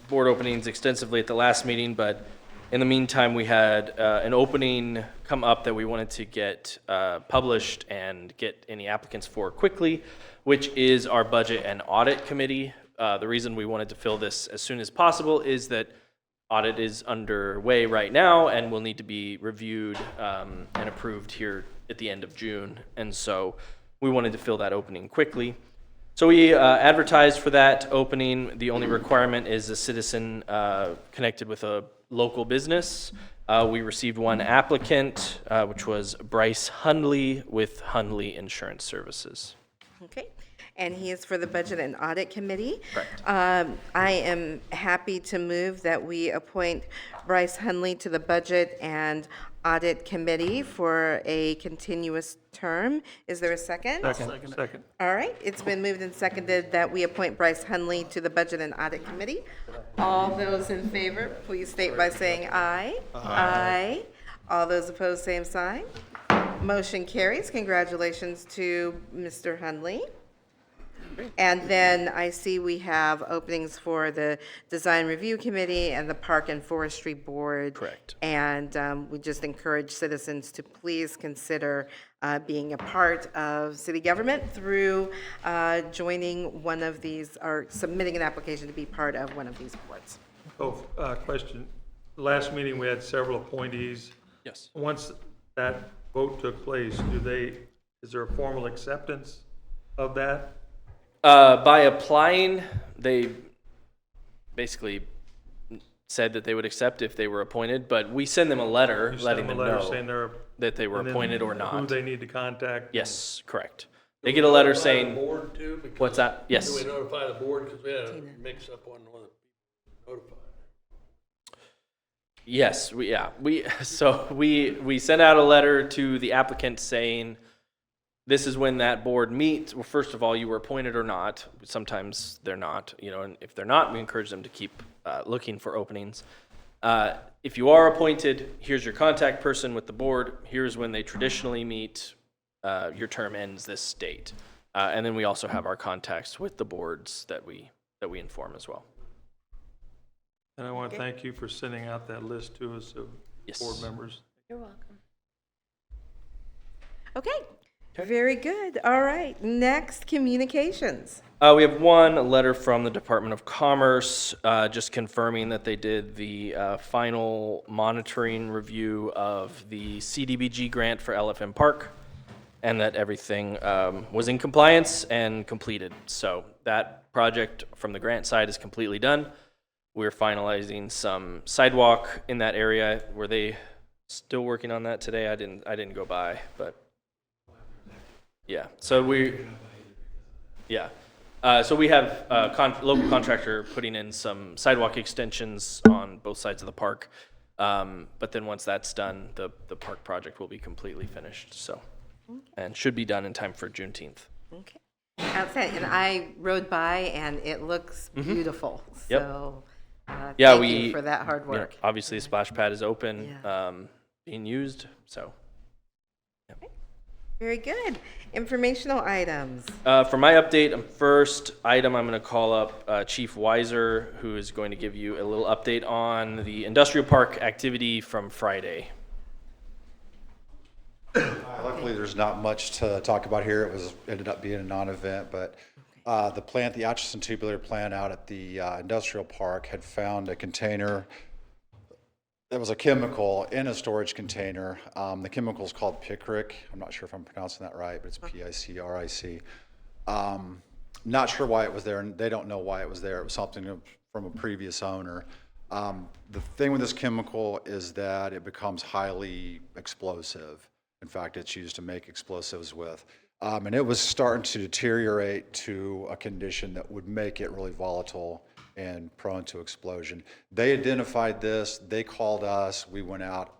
board openings extensively at the last meeting, but in the meantime, we had an opening come up that we wanted to get published and get any applicants for quickly, which is our Budget and Audit Committee. The reason we wanted to fill this as soon as possible is that audit is underway right now and will need to be reviewed and approved here at the end of June. And so we wanted to fill that opening quickly. So we advertised for that opening. The only requirement is a citizen connected with a local business. We received one applicant, which was Bryce Hundley with Hundley Insurance Services. Okay, and he is for the Budget and Audit Committee. Correct. I am happy to move that we appoint Bryce Hundley to the Budget and Audit Committee for a continuous term. Is there a second? Second. All right, it's been moved and seconded that we appoint Bryce Hundley to the Budget and Audit Committee. All those in favor, please state by saying aye. Aye. All those opposed, same sign. Motion carries. Congratulations to Mr. Hundley. And then I see we have openings for the Design Review Committee and the Park and Forestry Board. Correct. And we just encourage citizens to please consider being a part of city government through joining one of these, or submitting an application to be part of one of these boards. Oh, question. Last meeting, we had several appointees. Yes. Once that vote took place, is there a formal acceptance of that? By applying, they basically said that they would accept if they were appointed, but we send them a letter You send letting them them a letter saying know they're. that they were and then appointed or Who not. they need to contact? Yes, correct. They get a letter Notify the saying, board too, because- what's that? Do Yes. we notify the board, because we had a mix-up on one of the people notified? Yes, we sent out a letter to the applicant saying, this is when that board meets. Well, first of all, you were appointed or not. Sometimes they're not, and if they're not, we encourage them to keep looking for openings. If you are appointed, here's your contact person with the board. Here's when they traditionally meet. Your term ends this date. And then we also have our contacts with the boards that we inform as well. And I want to thank you for sending out that list to us of Yes. board members. You're welcome. Okay, very good. All right, next, communications. We have one letter from the Department of Commerce, just confirming that they did the final monitoring review of the CDBG grant for LFM Park, and that everything was in compliance and completed. So that project from the grant side is completely done. We're finalizing some sidewalk in that area. Were they still working on that today? I didn't go by, but yeah. So we have a local contractor putting in some sidewalk extensions on both sides of the park. But then once that's done, the park project will be completely finished. So, and should be done in time for Juneteenth. Okay. Outstanding. And I rode by and it looks beautiful. Yep. So Yeah, thank you for that hard work. Obviously, the splash pad is open, Yeah. being used. So, Very good. Informational items. for my update, first item, I'm going to call up Chief Weiser, who is going to give you a little update on the industrial park activity from Friday. Luckily, there's not much to talk about here. Ended up being a non-event, but the Atchison Tubular plant out at the industrial park had found a container. There was a chemical in a storage container. The chemical is called picric. I'm not sure if I'm pronouncing that right, but it's PICRIC. Not sure why it was there, and they don't know why it was there. It was something from a previous owner. The thing with this chemical is that it becomes highly explosive. In fact, it's used to make explosives with. And it was starting to deteriorate to a condition that would make it really volatile and prone to explosion. They identified this, they called us, we went out,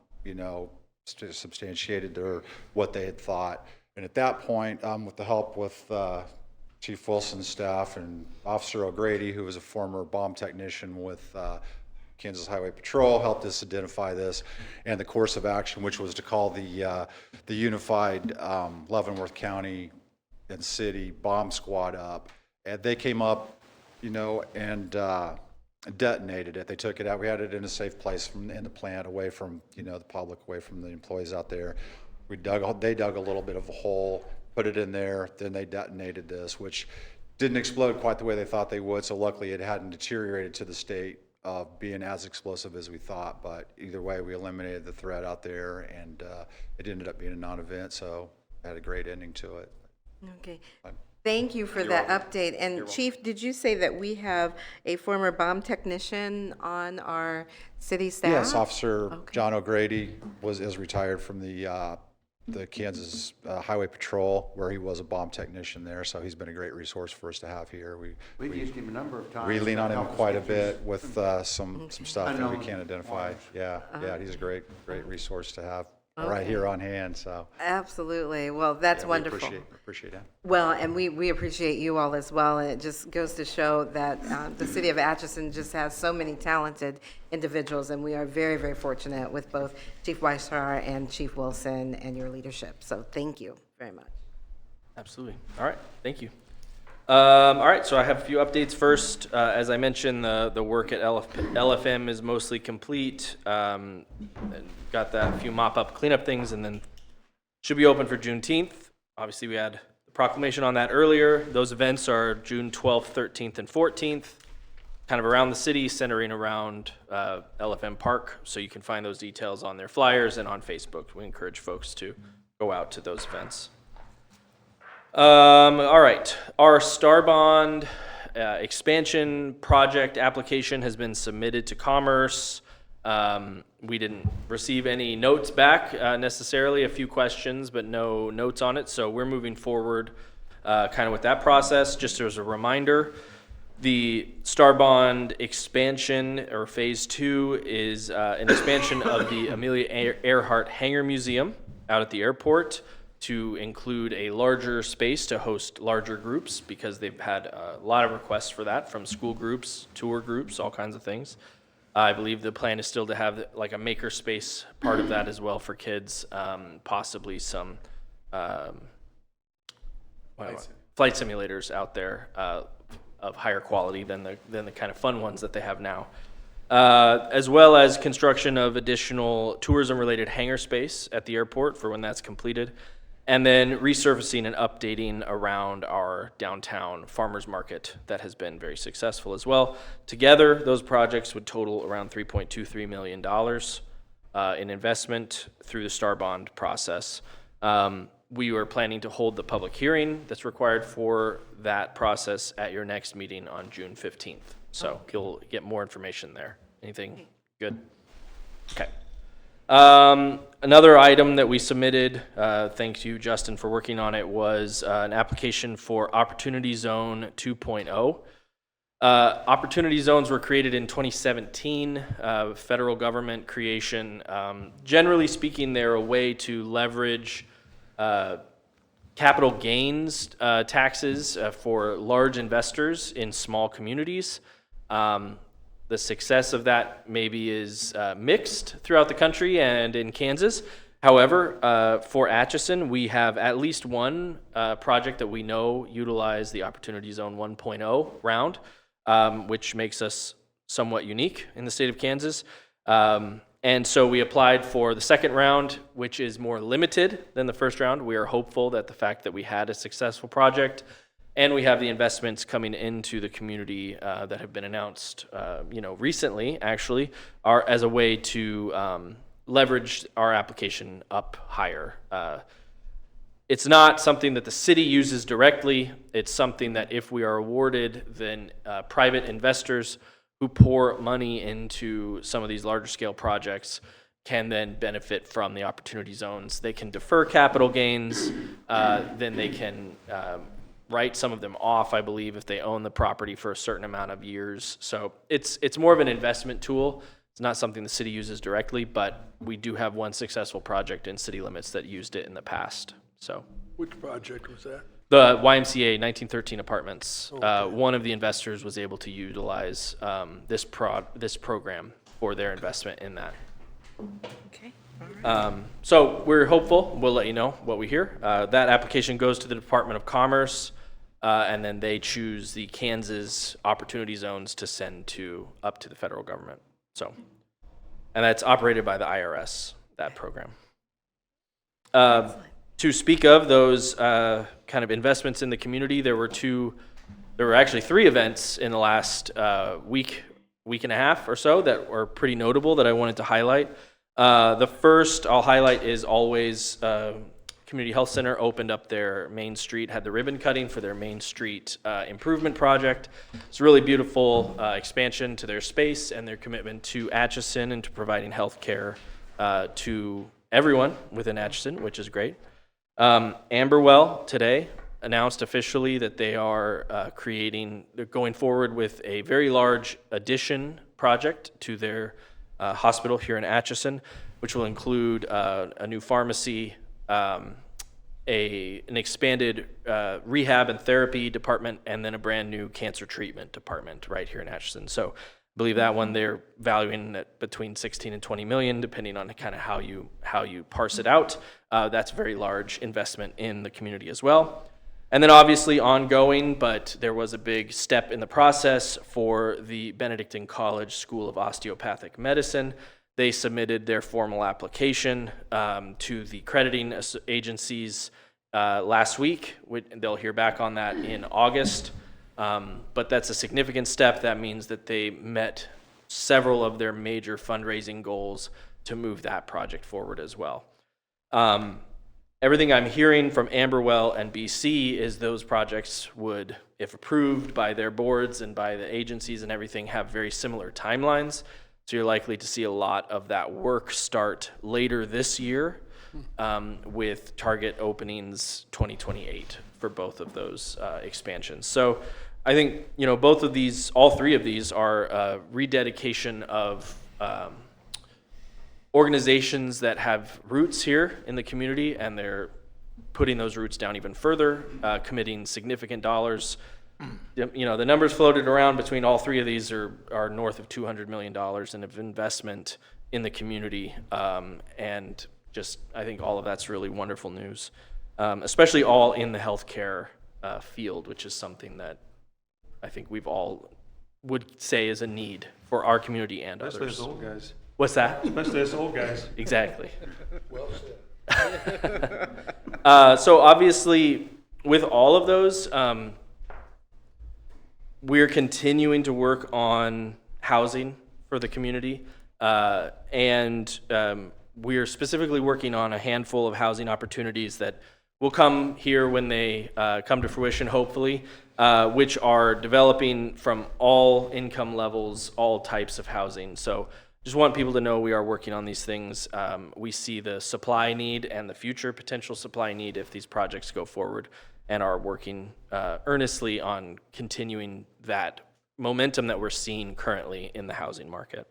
substantiated what they had thought. And at that point, with the help with Chief Wilson's staff and Officer O'Grady, who was a former bomb technician with Kansas Highway Patrol, helped us identify this and the course of action, which was to call the Unified Leavenworth County and City Bomb Squad up. And they came up, and detonated it. They took it out. We had it in a safe place in the plant, away from, the public, away from the employees out there. They dug a little bit of a hole, put it in there, then they detonated this, which didn't explode quite the way they thought they would. So luckily it hadn't deteriorated to the state of being as explosive as we thought. But either way, we eliminated the threat out there, and it ended up being a non-event. So it had a great ending to it. Okay. Thank you for that update. And Chief, did you say that we have a former bomb technician on our city staff? Yes, Officer John O'Grady is retired from the Kansas Highway Patrol, where he was a bomb technician there. So he's been a great resource for us to have here. We've used him a number of times. We lean on him quite a bit with some stuff that we can't identify. Yeah, he's a great resource to have right here on hand. So absolutely. Well, that's wonderful. Appreciate that. Well, and we appreciate you all as well, and it just goes to show that the city of Atchison just has so many talented individuals, and we are very, very fortunate with both Chief Weishauer and Chief Wilson and your leadership. So thank you very much. Absolutely. All right. Thank you. All right. So I have a few updates first. As I mentioned, the work at LFM is mostly complete. And got that few mop-up cleanup things, and then should be open for Juneteenth. Obviously, we had the proclamation on that earlier. Those events are June 12th, 13th, and 14th, kind of around the city, centering around LFM Park. So you can find those details on their flyers and on Facebook. We encourage folks to go out to those events. All right. Our Star Bond expansion project application has been submitted to Commerce. We didn't receive any notes back necessarily, a few questions, but no notes on it. So we're moving forward kind of with that process. Just as a reminder, the Star Bond expansion, or phase 2, is an expansion of the Amelia Earhart Hangar Museum out at the airport to include a larger space to host larger groups, because they've had a lot of requests for that from school groups, tour groups, all kinds of things. I believe the plan is still to have like a maker space part of that as well for kids, possibly some flight simulators out there of higher quality than the kind of fun ones that they have now, as well as construction of additional tourism-related hangar space at the airport for when that's completed, and then resurfacing and updating around our downtown farmers market that has been very successful as well. Together, those projects would total around $3.23 million in investment through the Star Bond process. We were planning to hold the public hearing that's required for that process at your next meeting on June 15th. So you'll get more information there. Anything good? Okay. Another item that we submitted, thanks you, Justin, for working on it, was an application for Opportunity Zone 2.0. Opportunity zones were created in 2017, federal government creation. Generally speaking, they're a way to leverage capital gains taxes for large investors in small communities. The success of that maybe is mixed throughout the country and in Kansas. However, for Atchison, we have at least one project that we know utilize the Opportunity Zone 1.0 round, which makes us somewhat unique in the state of Kansas. And so we applied for the second round, which is more limited than the first round. We are hopeful that the fact that we had a successful project and we have the investments coming into the community that have been announced, recently, actually, are as a way to leverage our application up higher. It's not something that the city uses directly. It's something that if we are awarded, then private investors who pour money into some of these larger scale projects can then benefit from the opportunity zones. They can defer capital gains, then they can write some of them off, I believe, if they own the property for a certain amount of years. So it's more of an investment tool. It's not something the city uses directly, but we do have one successful project in city limits that used it in the past. So Which project was that? the YMCA 1913 apartments, one of the investors was able to utilize this program for their investment in that. Okay. So we're hopeful. We'll let you know what we hear. That application goes to the Department of Commerce, and then they choose the Kansas opportunity zones to send up to the federal government. So, and that's operated by the IRS, that program. To speak of those kind of investments in the community, there were actually 3 events in the last week and a half or so that were pretty notable that I wanted to highlight. The first I'll highlight is Always Community Health Center opened up their Main Street, had the ribbon cutting for their Main Street improvement project. It's a really beautiful expansion to their space and their commitment to Atchison and to providing health care to everyone within Atchison, which is great. Amberwell today announced officially that they are they're going forward with a very large addition project to their hospital here in Atchison, which will include a new pharmacy, an expanded rehab and therapy department, and then a brand new cancer treatment department right here in Atchison. So I believe that one they're valuing at between 16 and 20 million, depending on kind of how you parse it out. That's a very large investment in the community as well. And then obviously ongoing, but there was a big step in the process for the Benedictine College School of Osteopathic Medicine. They submitted their formal application to the crediting agencies last week. They'll hear back on that in August. But that's a significant step. That means that they met several of their major fundraising goals to move that project forward as well. Everything I'm hearing from Amberwell and BC is those projects would, if approved by their boards and by the agencies and everything, have very similar timelines. So you're likely to see a lot of that work start later this year, with target openings 2028 for both of those expansions. So I think, all 3 of these are rededication of organizations that have roots here in the community, and they're putting those roots down even further, committing significant dollars. The numbers floated around between all 3 of these are north of $200 million of investment in the community, and just I think all of that's really wonderful news, especially all in the healthcare field, which is something that I think we've all would say is a need for our community and Especially others. as old guys. What's that? Especially as old guys. Exactly. Well said. So obviously, with all of those, we're continuing to work on housing for the community, and we're specifically working on a handful of housing opportunities that will come here when they come to fruition, hopefully, which are developing from all income levels, all types of housing. So just want people to know we are working on these things. We see the supply need and the future potential supply need if these projects go forward, and are working earnestly on continuing that momentum that we're seeing currently in the housing market.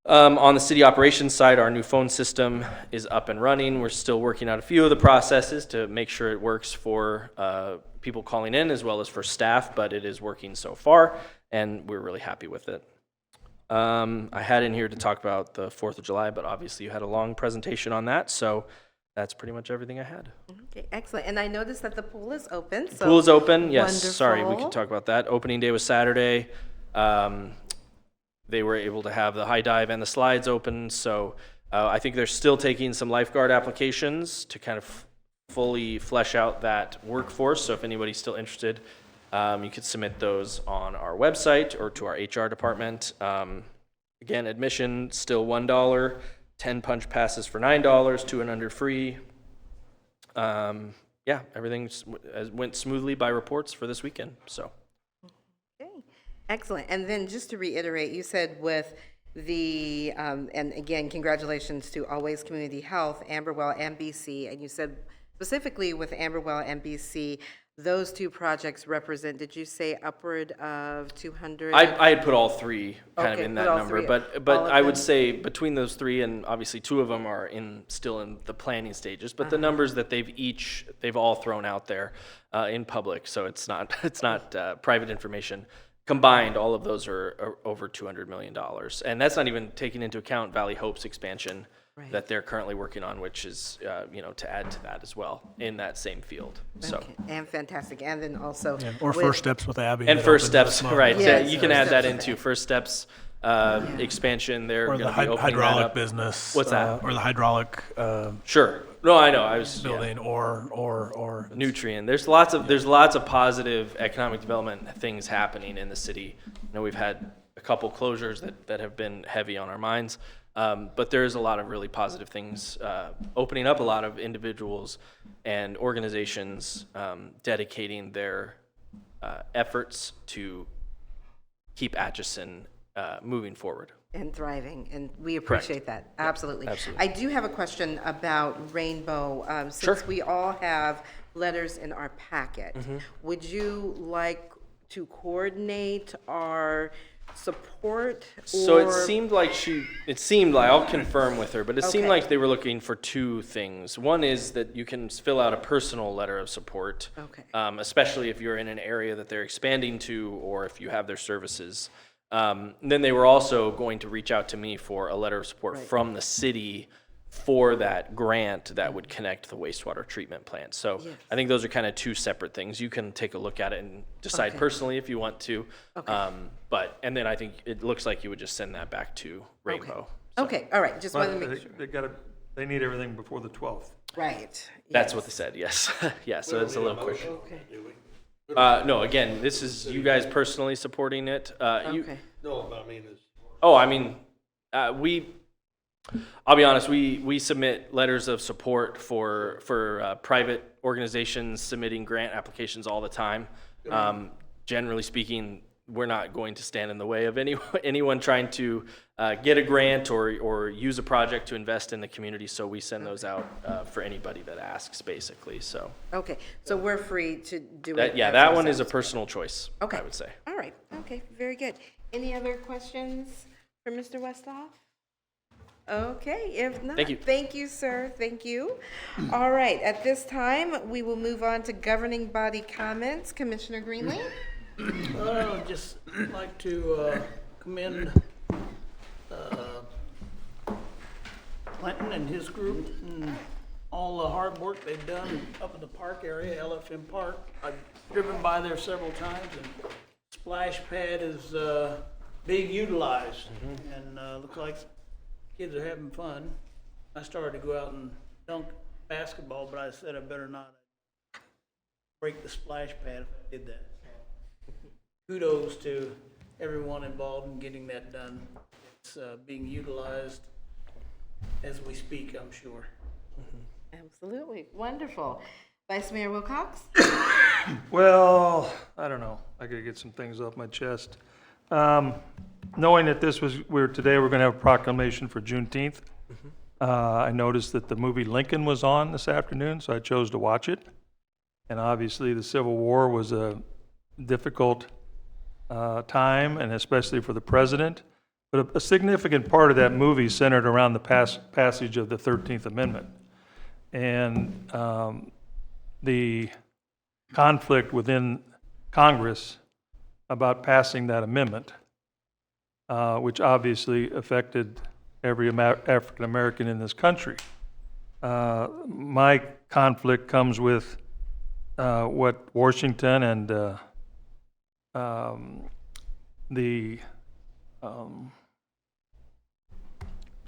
On the city operations side, our new phone system is up and running. We're still working out a few of the processes to make sure it works for people calling in as well as for staff, but it is working so far, and we're really happy with it. I had in here to talk about the 4th of July, but obviously you had a long presentation on that, so that's pretty much everything I had. Okay, excellent. And I noticed that the pool is open. The pool is open, yes. Wonderful. Sorry, we can talk about that. Opening day was Saturday. they were able to have the high dive and the slides open. So I think they're still taking some lifeguard applications to kind of fully flesh out that workforce. So if anybody's still interested, you could submit those on our website or to our HR department. Again, admission still $1, 10 punch passes for $9, 2 and under free. Yeah, everything went smoothly by reports for this weekend. So. Okay, excellent. And then just to reiterate, you said with the, and again, congratulations to Always Community Health, Amberwell, and BC, and you said specifically with Amberwell and BC, those two projects represent, did you say upward of 200? I had put all three kind of Okay, in put that all number, three, but all of I would them. say between those three, and obviously two of them are still in the planning stages, but the numbers that they've all thrown out there in public, so it's not private information. Combined, all of those are over $200 million, and that's not even taking into account Valley Hope's expansion that they're currently working on, which is to add to that as well in that same field. So. Okay, and fantastic. And then also. Or with- First Steps with Abby. And that First opened this Steps, month. right? Yes, You can First add that Steps. into First Steps expansion. They're Or going the to be opening that hydraulic up. business. What's that? Or the hydraulic Sure. No, I know. I was building, or. Nutrien. There's lots of positive economic development things happening in the city. I know we've had a couple closures that have been heavy on our minds, but there's a lot of really positive things opening up. A lot of individuals and organizations dedicating their efforts to keep Atchison moving forward. And thriving, and we Correct. appreciate that, absolutely. absolutely. I do have a question about Rainbow. Sure. Since we all have letters in our packet, Mm-hmm. would you like to coordinate our support? So it or- seemed like I'll confirm with her, but it seemed Okay. like they were looking for two things. One is that you can fill out a personal letter of support, Okay. Especially if you're in an area that they're expanding to or if you have their services. Then they were also going to reach out to me for a letter of support from the city for that grant that would connect the wastewater treatment plant. So Yes. I think those are kind of two separate things. You can take a look at it and decide Okay. personally if you want to. Okay. And then I think it looks like you would just send that back to Rainbow. Okay, all right, just wanted to But make sure. they need everything before the 12th. Right. That's yes. what they said, yes. Yeah, so it's a little quick. Okay, No, again, this is you guys personally supporting it. okay. No, but I mean, it's. Oh, I mean, I'll be honest, we submit letters of support for private organizations submitting grant applications all the time. Generally speaking, we're not going to stand in the way of anyone trying to get a grant or use a project to invest in the community, so we send those out for anybody that asks, basically, so. Okay, so we're free to do it. That one is a personal choice, Okay. I would say. All right, okay, very good. Any other questions for Mr. Westhoff? Okay, if not. Thank you. Thank you, sir, thank you. All right, at this time, we will move on to governing body comments. Commissioner Greenlee? I'd just like to commend Clinton and his group and all the hard work they've done up in the park area, LFM Park. I've driven by there several times, and splash pad is being utilized, and looks like kids are having fun. I started to go out and dunk basketball, but I said I better not break the splash pad if I did that. Kudos to everyone involved in getting that done. It's being utilized as we speak, I'm sure. Absolutely, wonderful. Vice Mayor Wilcox? Well, I don't know. I gotta get some things off my chest. Knowing that today we're gonna have a proclamation for Juneteenth. I noticed that the movie Lincoln was on this afternoon, so I chose to watch it. And obviously, the Civil War was a difficult time, and especially for the president. But a significant part of that movie centered around the passage of the 13th Amendment. And the conflict within Congress about passing that amendment, which obviously affected every African American in this country. My conflict comes with what Washington and the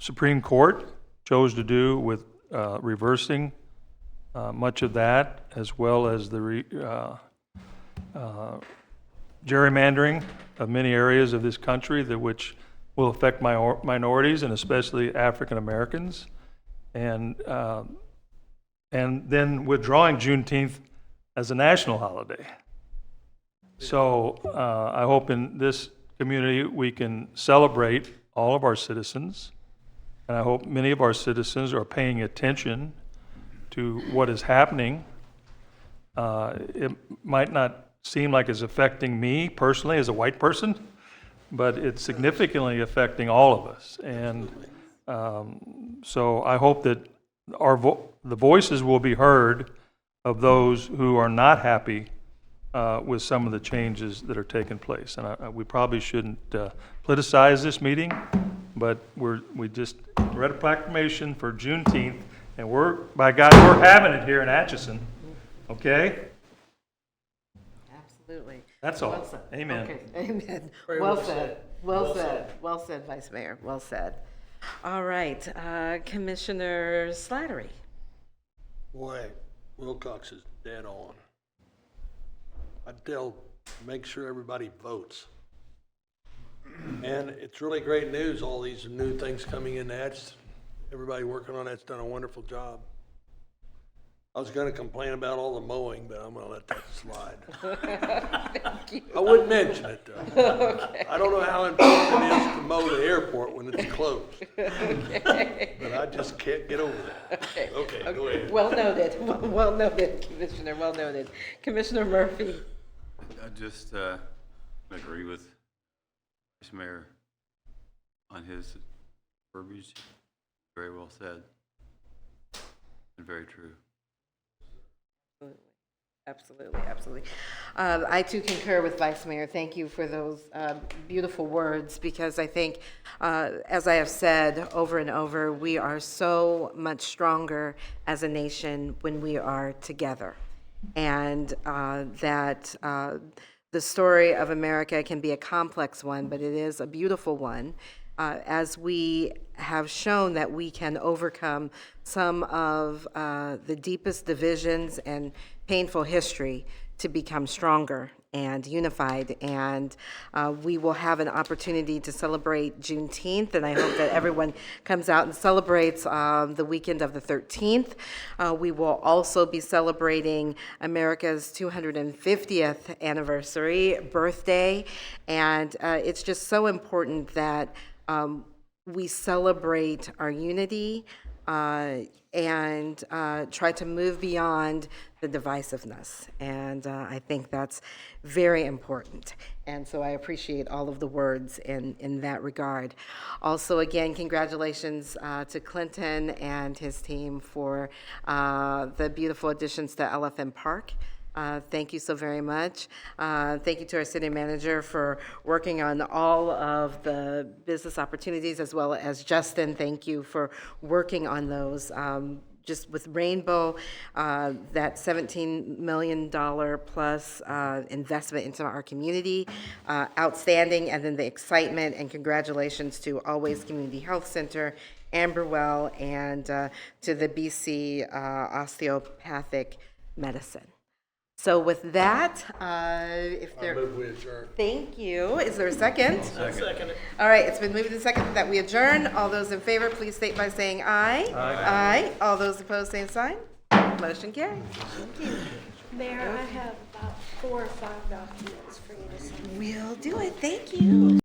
Supreme Court chose to do with reversing much of that, as well as the gerrymandering of many areas of this country that which will affect minorities and especially African Americans, and then withdrawing Juneteenth as a national holiday. So I hope in this community we can celebrate all of our citizens, and I hope many of our citizens are paying attention to what is happening. It might not seem like it's affecting me personally as a white person, but it's significantly affecting all of us. And so I hope that the voices will be heard of those who are not happy with some of the changes that are taking place. And we probably shouldn't politicize this meeting, but we just read a proclamation for Juneteenth, and by God, we're having it here in Atchison, okay? Absolutely. That's all. Well said. Amen. Okay. Amen. Very Well well said. said. Well Well said. said. Well said, Vice Mayor. Well said. All right, Commissioner Slattery. Boy, Wilcox is dead on. Make sure everybody votes. And it's really great news, all these new things coming in. Everybody working on that's done a wonderful job. I was gonna complain about all the mowing, but I'm gonna let that slide. I wouldn't mention it though. I don't know how important it is to mow the airport when it's closed. But I just can't get over that. Okay, go ahead. Well noted. Well noted, Commissioner. Well noted. Commissioner Murphy. I just agree with Vice Mayor on his verbiage. Very well said. And very true. Absolutely, absolutely. I too concur with Vice Mayor. Thank you for those beautiful words, because I think, as I have said over and over, we are so much stronger as a nation when we are together. And that the story of America can be a complex one, but it is a beautiful one. As we have shown that we can overcome some of the deepest divisions and painful history to become stronger and unified. And we will have an opportunity to celebrate Juneteenth, and I hope that everyone comes out and celebrates the weekend of the 13th. We will also be celebrating America's 250th anniversary birthday, and it's just so important that we celebrate our unity and try to move beyond the divisiveness. And I think that's very important. And so I appreciate all of the words in that regard. Also, again, congratulations to Clinton and his team for the beautiful additions to LFM Park. Thank you so very much. Thank you to our city manager for working on all of the business opportunities, as well as Justin. Thank you for working on those. Just with Rainbow, that $17 million plus investment into our community, outstanding. And then the excitement and congratulations to Always Community Health Center, Amberwell, and to the BC Osteopathic Medicine. So with that, if there... I move we adjourn. Thank you. Is there a second? Second it. All right, it's been moved and seconded that we adjourn. All those in favor, please state by saying aye. Aye. All those opposed, same sign. Motion carried. Thank you. Mayor, I have about 4 or 5 documents for you to sign. We'll do it. Thank you.